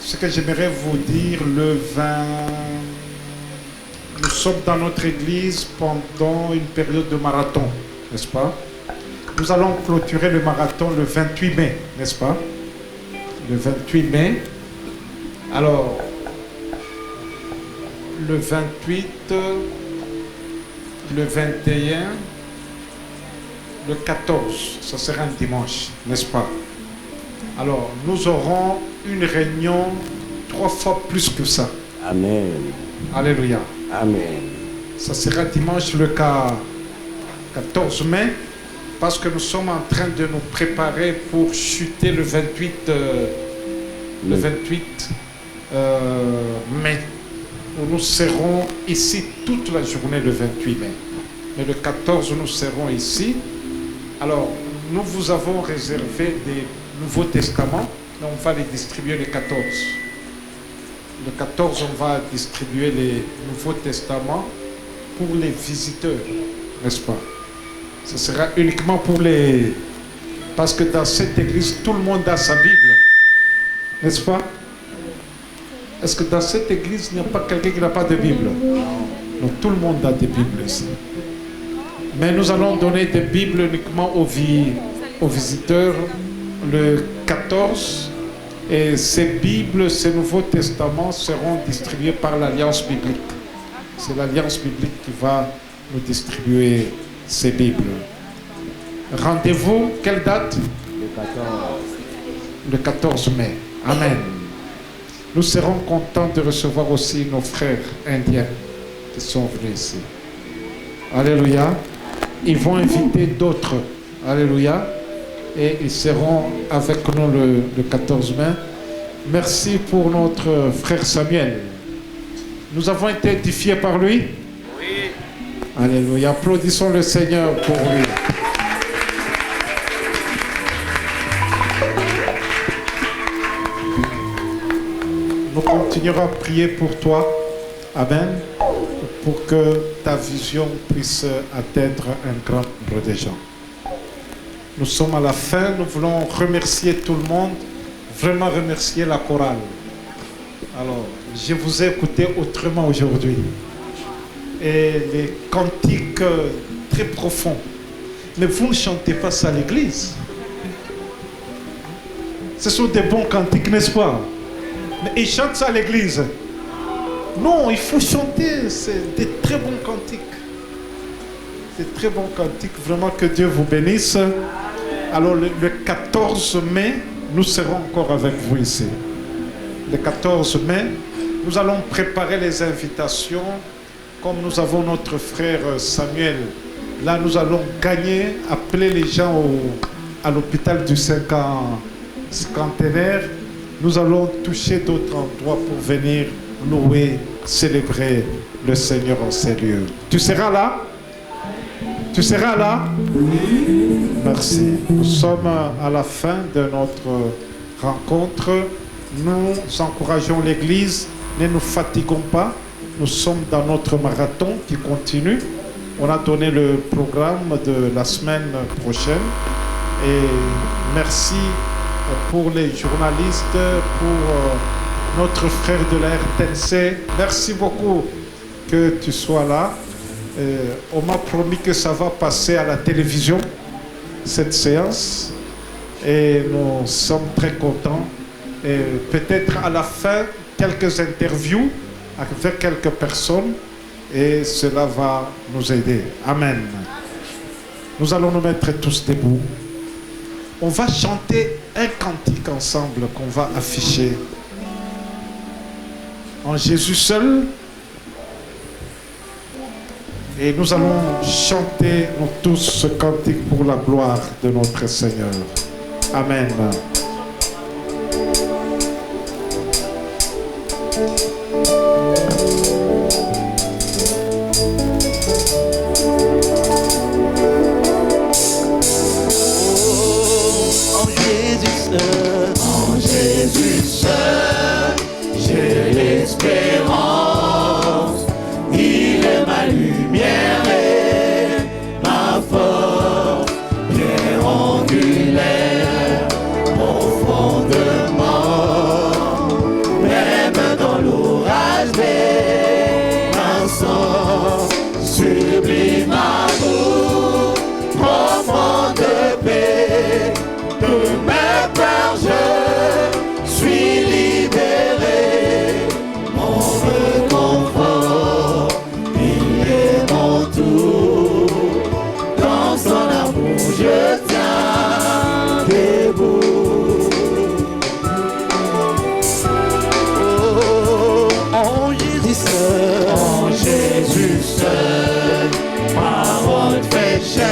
Ce que j'aimerais vous dire, le 20... Nous sommes dans notre église pendant une période de marathon, n'est-ce pas? Nous allons clôturer le marathon le 28 mai, n'est-ce pas? Le 28 mai. Alors, le 28, le 21, le 14, ça sera un dimanche, n'est-ce pas? Alors, nous aurons une réunion 3 fois plus que ça. Amen. Alléluia. Amen. Ça sera dimanche le 14 mai, parce que nous sommes en train de nous préparer pour chuter le 28 mai, où nous serons ici toute la journée le 28 mai. Mais le 14, nous serons ici. Alors, nous vous avons réservé des Nouveaux Testaments, mais on va les distribuer le 14. Le 14, on va distribuer les Nouveaux Testaments pour les visiteurs, n'est-ce pas? Ce sera uniquement pour les... Parce que dans cette église, tout le monde a sa Bible, n'est-ce pas? Est-ce que dans cette église, il n'y a pas quelqu'un qui n'a pas de Bible? Donc tout le monde a des Bibles ici. Mais nous allons donner des Bibles uniquement aux visiteurs le 14. Et ces Bibles, ces Nouveaux Testaments seront distribués par l'Alliance biblique. C'est l'Alliance biblique qui va nous distribuer ces Bibles. Rendez-vous, quelle date? Le 14. Le 14 mai. Amen. Nous serons contents de recevoir aussi nos frères indiens qui sont venus ici. Alléluia. Ils vont inviter d'autres. Alléluia. Et ils seront avec nous le 14 mai. Merci pour notre frère Samuel. Nous avons été édifiés par lui. Oui. Alléluia. Applaudissons le Seigneur pour lui. Nous continuerons à prier pour toi. Amen. Pour que ta vision puisse atteindre un grand nombre de gens. Nous sommes à la fin, nous voulons remercier tout le monde, vraiment remercier la chorale. Alors, je vous ai écouté autrement aujourd'hui. Et les cantiques très profonds. Mais vous ne chantez pas ça à l'église. Ce sont des bons cantiques, n'est-ce pas? Mais ils chantent ça à l'église. Non, il faut chanter, c'est des très bons cantiques. Des très bons cantiques, vraiment que Dieu vous bénisse. Alors le 14 mai, nous serons encore avec vous ici. Le 14 mai, nous allons préparer les invitations. Comme nous avons notre frère Samuel, là nous allons gagner, appeler les gens à l'hôpital du cinquantenaire. Nous allons toucher d'autres endroits pour venir louer, célébrer le Seigneur en ces lieux. Tu seras là? Tu seras là? Merci. Nous sommes à la fin de notre rencontre. Nous encourageons l'Église. Ne nous fatiguons pas. Nous sommes dans notre marathon qui continue. On a donné le programme de la semaine prochaine. Et merci pour les journalistes, pour notre frère de la RTNC. Merci beaucoup que tu sois là. On m'a promis que ça va passer à la télévision, cette séance. Et nous sommes très contents. Et peut-être à la fin, quelques interviews avec quelques personnes. Et cela va nous aider. Amen. Nous allons nous mettre tous debout. On va chanter un cantique ensemble qu'on va afficher. En Jésus seul, Et nous allons chanter, nous tous, ce cantique pour la gloire de notre Seigneur. Amen. En Jésus seul, j'ai l'espérance. Il est ma lumière et ma force, pierre angulaire, mon fondement. Même dans l'orage des instants, sublime amour, profond de paix. De mes peurs je suis libéré, mon réconfort, il est mon tour. Dans son amour je tiens debout. Oh, en Jésus seul, parole fait chair.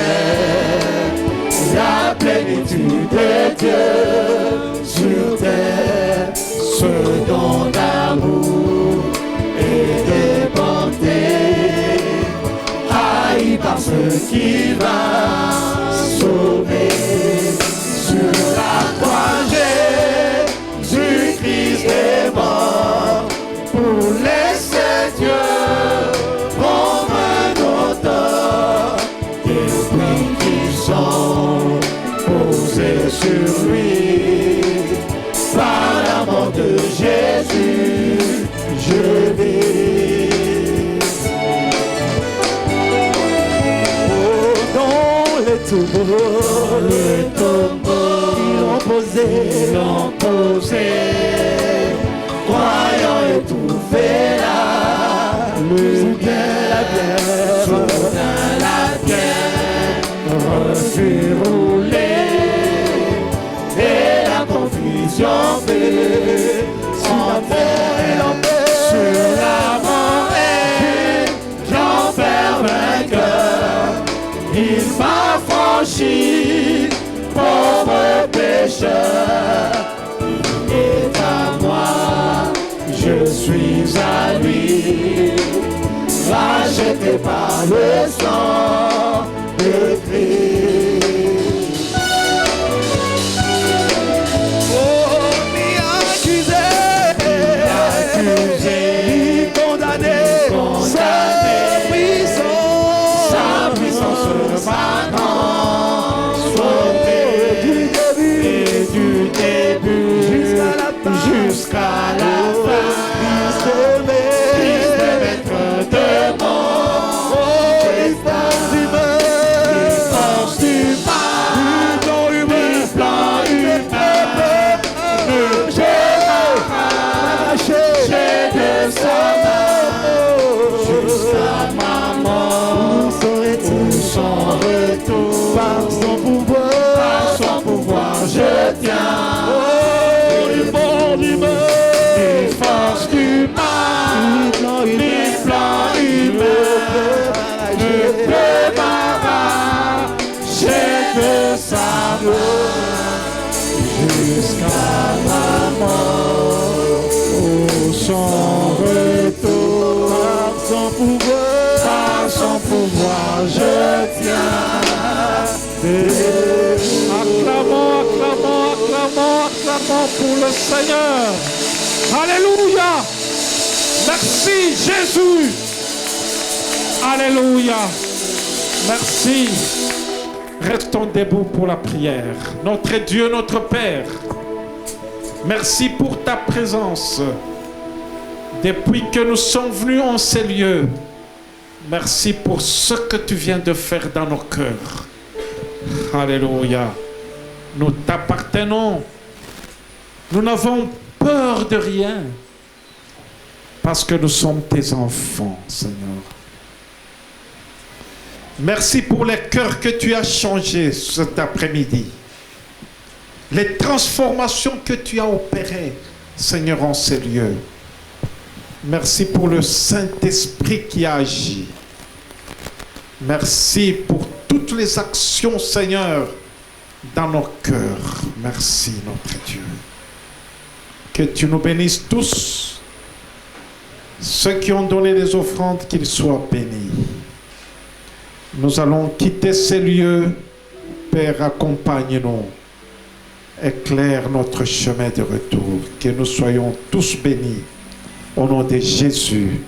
La plénitude de Dieu sur terre, ce don d'amour et de bonté, haï par ceux qui va sauver. Sur la croix, Jésus-Christ est mort pour laisser Dieu prendre nos torts. Des prix qui sont posés sur lui. Par la mort de Jésus, je vis. Oh, dans le tombeau, ils l'ont posé, croyant étouffer la lumière, soudain la pierre refut rouler. Et la confusion fait s'enfermer sur la mort et j'enfer vainqueur. Il m'a franchi, pauvre pécheur. Il est à moi, je suis à lui, racheté par le sang de Christ. Jusqu'à la fin, Christ est maître de mon destin. Les forces du mal, du plan humain, ne j'ai de sa main jusqu'à ma mort. Pour son retour, par son pouvoir, je tiens. Les forces du mal, les plans humains ne peuvent m'arracher de sa main jusqu'à ma mort. Pour son retour, par son pouvoir, je tiens. Acclamons, acclamons, acclamons, acclamons pour le Seigneur. Alléluia. Merci Jésus. Alléluia. Merci. Restons debout pour la prière. Notre Dieu, notre Père, merci pour ta présence. Depuis que nous sommes venus en ces lieux, merci pour ce que tu viens de faire dans nos cœurs. Alléluia. Nous t'appartenons. Nous n'avons peur de rien parce que nous sommes tes enfants, Seigneur. Merci pour les cœurs que tu as changés cet après-midi. Les transformations que tu as opérées, Seigneur, en ces lieux. Merci pour le Saint-Esprit qui a agi. Merci pour toutes les actions, Seigneur, dans nos cœurs. Merci, notre Dieu. Que tu nous bénisses tous. Ceux qui ont donné les offrandes, qu'ils soient bénis. Nous allons quitter ces lieux. Père, accompagne-nous. Éclaire notre chemin de retour. Que nous soyons tous bénis. Au nom de Jésus,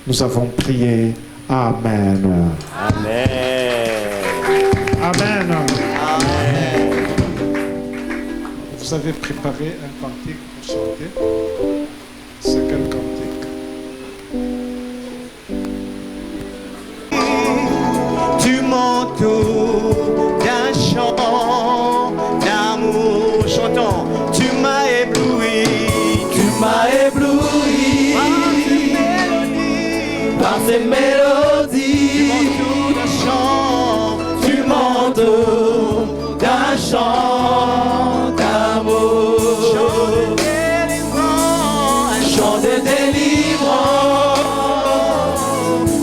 nous avons prié. Amen. Amen. Amen. Amen. Vous avez préparé un cantique pour chanter. C'est quel cantique? Tu m'entoures d'un chant d'amour chantant. Tu m'as ébloui. Tu m'as ébloui. Par ces mélodies. Tu m'entoures d'un chant d'amour. Un chant de délivrance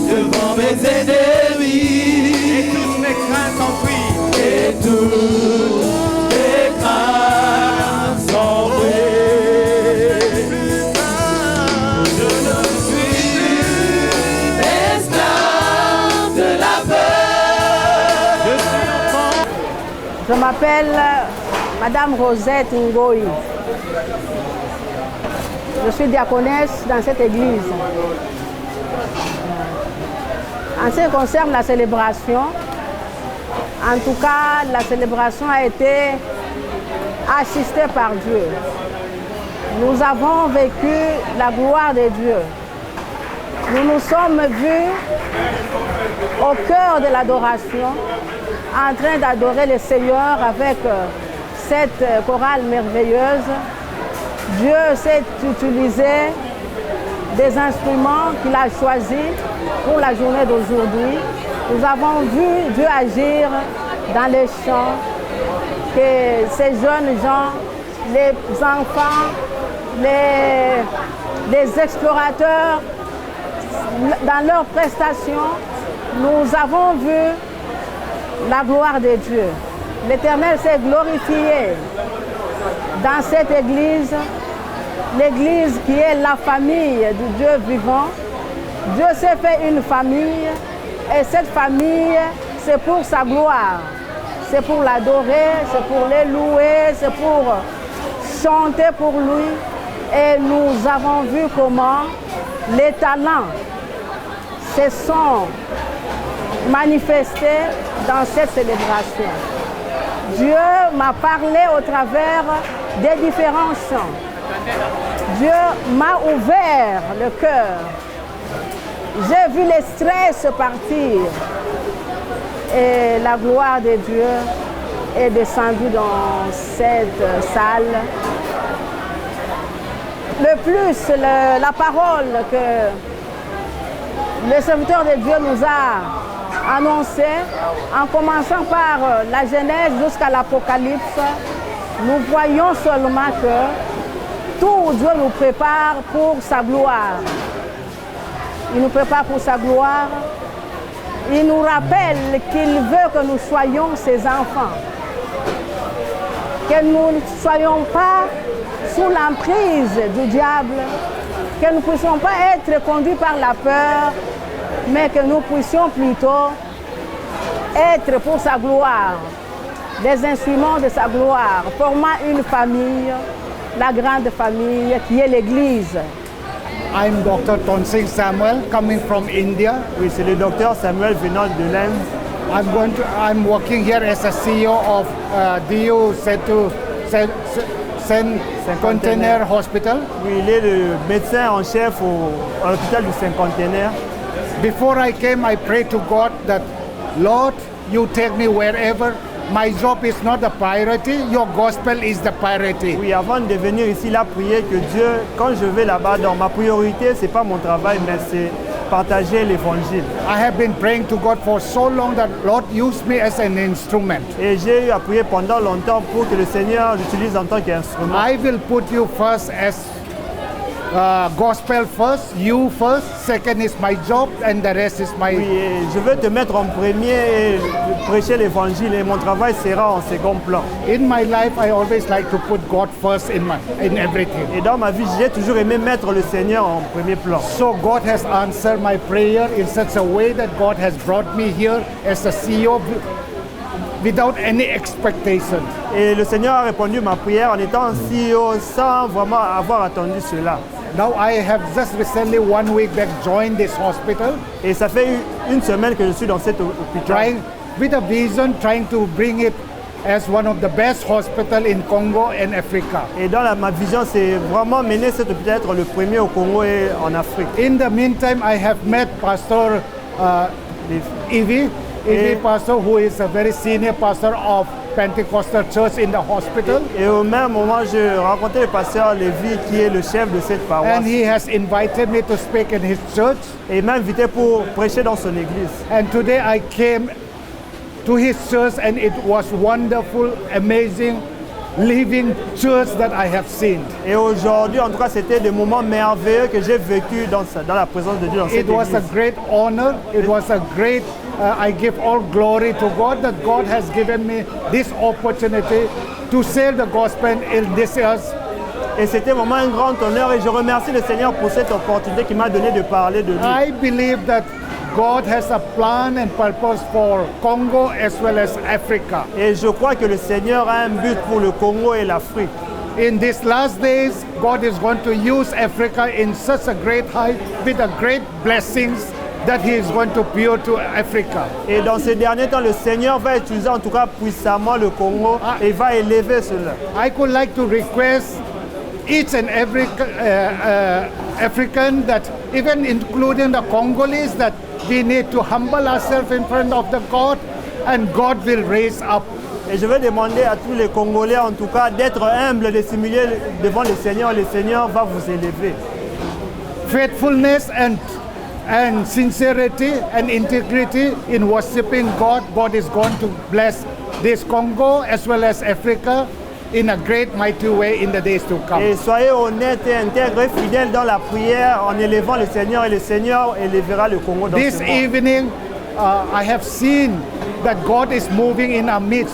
devant mes ennemis. Et toutes mes craintes s'enfuient. Et toutes mes craintes s'enfuient. Je ne suis plus esclave de la peur. Je m'appelle Madame Rosette Ngoï. Je suis diaconesse dans cette église. En ce qui concerne la célébration, en tout cas, la célébration a été assistée par Dieu. Nous avons vécu la gloire de Dieu. Nous nous sommes vus au cœur de l'adoration, en train d'adorer le Seigneur avec cette chorale merveilleuse. Dieu s'est utilisé des instruments qu'il a choisis pour la journée d'aujourd'hui. Nous avons vu Dieu agir dans les chants, que ces jeunes gens, les enfants, les explorateurs, dans leurs prestations, nous avons vu la gloire de Dieu. L'Éternel s'est glorifié dans cette église, l'église qui est la famille du Dieu vivant. Dieu s'est fait une famille et cette famille, c'est pour sa gloire. C'est pour l'adorer, c'est pour les louer, c'est pour chanter pour lui. Et nous avons vu comment les talents se sont manifestés dans cette célébration. Dieu m'a parlé au travers des différents chants. Dieu m'a ouvert le cœur. J'ai vu les stress partir. Et la gloire de Dieu est descendue dans cette salle. Le plus, la parole que le serviteur de Dieu nous a annoncée, en commençant par la Genèse jusqu'à l'Apocalypse, nous voyons seulement que tout Dieu nous prépare pour sa gloire. Il nous prépare pour sa gloire. Il nous rappelle qu'il veut que nous soyons ses enfants. Que nous ne soyons pas sous l'emprise du diable. Que nous ne puissions pas être conduits par la peur, mais que nous puissions plutôt être pour sa gloire, des instruments de sa gloire, formant une famille, la grande famille qui est l'Église. I'm Dr. Tonsing Samuel, coming from India. Oui, c'est le docteur Samuel venant de l'Inde. I'm working here as a CEO of DU Cinquantenaire Hospital. Oui, il est le médecin en chef à l'hôpital du Cinquantenaire. Before I came, I prayed to God that, Lord, you take me wherever. My job is not the priority, your gospel is the priority. Oui, avant de venir ici, il a prié que Dieu, quand je vais là-bas, dans ma priorité, c'est pas mon travail, mais c'est partager l'évangile. I have been praying to God for so long that Lord use me as an instrument. Et j'ai eu à prier pendant longtemps pour que le Seigneur l'utilise en tant qu'instrument. I will put you first as gospel first, you first, second is my job, and the rest is my... Oui, et je veux te mettre en premier et prêcher l'évangile et mon travail sera en second plan. In my life, I always like to put God first in everything. Et dans ma vie, j'ai toujours aimé mettre le Seigneur en premier plan. So God has answered my prayer in such a way that God has brought me here as a CEO without any expectation. Et le Seigneur a répondu à ma prière en étant CEO sans vraiment avoir attendu cela. Now I have just recently 1 week back joined this hospital. Et ça fait une semaine que je suis dans cet hôpital. Trying with a vision, trying to bring it as one of the best hospitals in Congo and Africa. Et dans ma vision, c'est vraiment mener cet hôpital être le premier au Congo et en Afrique. In the meantime, I have met Pastor Evie pastor, who is a very senior pastor of Pentecostal church in the hospital. Et au même moment, j'ai rencontré le pasteur Lévi, qui est le chef de cette paroisse. And he has invited me to speak in his church. Et il m'a invité pour prêcher dans son église. And today I came to his church, and it was wonderful, amazing, living church that I have seen. Et aujourd'hui, en tout cas, c'était des moments merveilleux que j'ai vécu dans la présence de Dieu dans cette église. It was a great honor. It was a great. I give all glory to God that God has given me this opportunity to share the gospel in this earth. Et c'était vraiment un grand honneur et je remercie le Seigneur pour cette opportunité qu'il m'a donné de parler de lui. I believe that God has a plan and purpose for Congo as well as Africa. Et je crois que le Seigneur a un but pour le Congo et l'Afrique. In these last days, God is going to use Africa in such a great height with a great blessings that He is going to pour to Africa. Et dans ces derniers temps, le Seigneur va utiliser en tout cas puissamment le Congo et va élever cela. I could like to request each and every African, that even including the Congolese, that we need to humble ourselves in front of the God, and God will raise up. Et je vais demander à tous les Congolais en tout cas d'être humbles, de s'humilier devant le Seigneur. Le Seigneur va vous élever. Faithfulness and sincerity and integrity in worshiping God, God is going to bless this Congo as well as Africa in a great mighty way in the days to come. Et soyez honnêtes et intègres et fidèles dans la prière en élevant le Seigneur, et le Seigneur élèvera le Congo dans This ce monde. evening, I have seen that God is moving in our midst.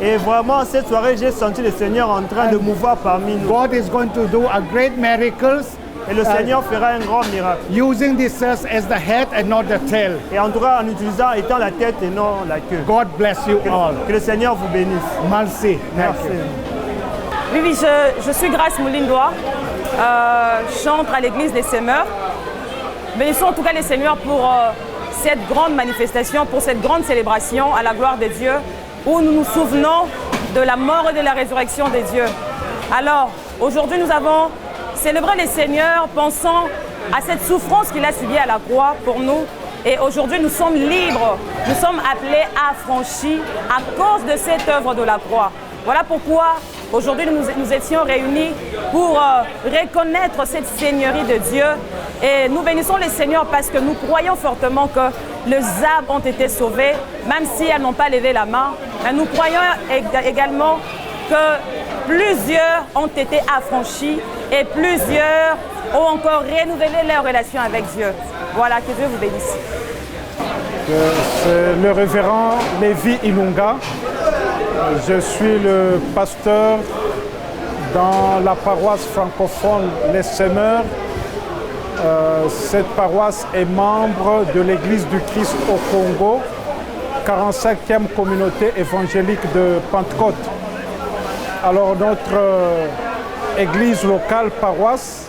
Et vraiment, cette soirée, j'ai senti le Seigneur en train de mouvoir parmi nous. God is going to do a great miracles. Et le Seigneur fera un grand miracle. Using this church as the head and not the tail. Et en tout cas, en utilisant, étant la tête et non la queue. God bless you all. Que le Seigneur vous bénisse. Merci. Merci. Oui, je suis Grace Moulindois, chantre à l'église des Semeurs. Bénissons en tout cas les Seigneurs pour cette grande manifestation, pour cette grande célébration à la gloire de Dieu, où nous nous souvenons de la mort et de la résurrection des dieux. Alors, aujourd'hui, nous avons célébré les Seigneurs pensant à cette souffrance qu'il a subie à la croix pour nous. Et aujourd'hui, nous sommes libres, nous sommes appelés, affranchis à cause de cette œuvre de la croix. Voilà pourquoi aujourd'hui nous étions réunis pour reconnaître cette seigneurie de Dieu. Et nous bénissons le Seigneur parce que nous croyons fortement que les âmes ont été sauvées, même si elles n'ont pas levé la main. Et nous croyons également que plusieurs ont été affranchis et plusieurs ont encore renouvelé leur relation avec Dieu. Voilà, que Dieu vous bénisse. C'est le révérend Lévi Ilunga. Je suis le pasteur dans la paroisse francophone Les Semeurs. Cette paroisse est membre de l'Église du Christ au Congo, 45e communauté évangélique de Pentecôte. Alors notre église locale paroisse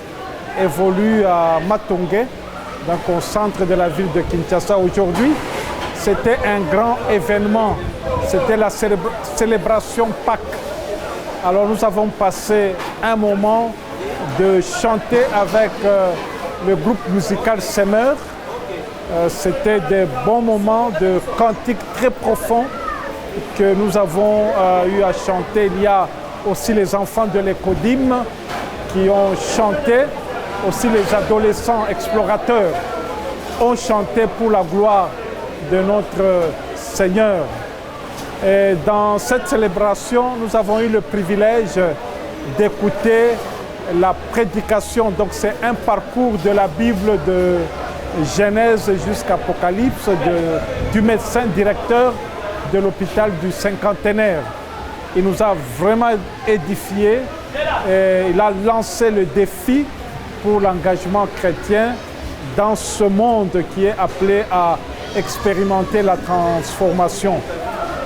évolue à Matongé, donc au centre de la ville de Kinshasa. Aujourd'hui, c'était un grand événement, c'était la célébration Pâques. Alors nous avons passé un moment de chanter avec le groupe musical Semeurs. C'était des bons moments de cantiques très profonds que nous avons eu à chanter. Il y a aussi les enfants de l'Écodim qui ont chanté, aussi les adolescents explorateurs ont chanté pour la gloire de notre Seigneur. Et dans cette célébration, nous avons eu le privilège d'écouter la prédication. Donc c'est un parcours de la Bible de Genèse jusqu'à Apocalypse du médecin directeur de l'hôpital du Cinquantenaire. Il nous a vraiment édifiés. Il a lancé le défi pour l'engagement chrétien dans ce monde qui est appelé à expérimenter la transformation.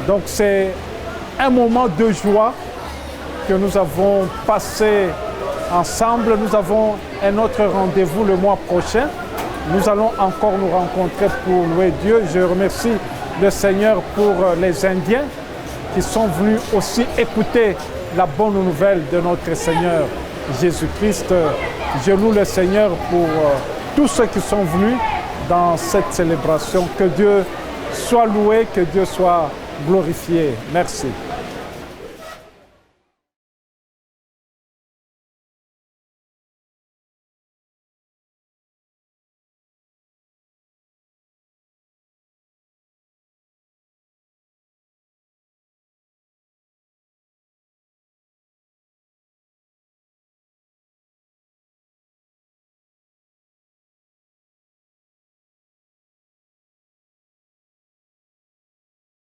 Donc c'est un moment de joie que nous avons passé ensemble. Nous avons un autre rendez-vous le mois prochain. Nous allons encore nous rencontrer pour louer Dieu. Je remercie le Seigneur pour les Indiens qui sont venus aussi écouter la bonne nouvelle de notre Seigneur Jésus-Christ. Je loue le Seigneur pour tous ceux qui sont venus dans cette célébration. Que Dieu soit loué, que Dieu soit glorifié. Merci.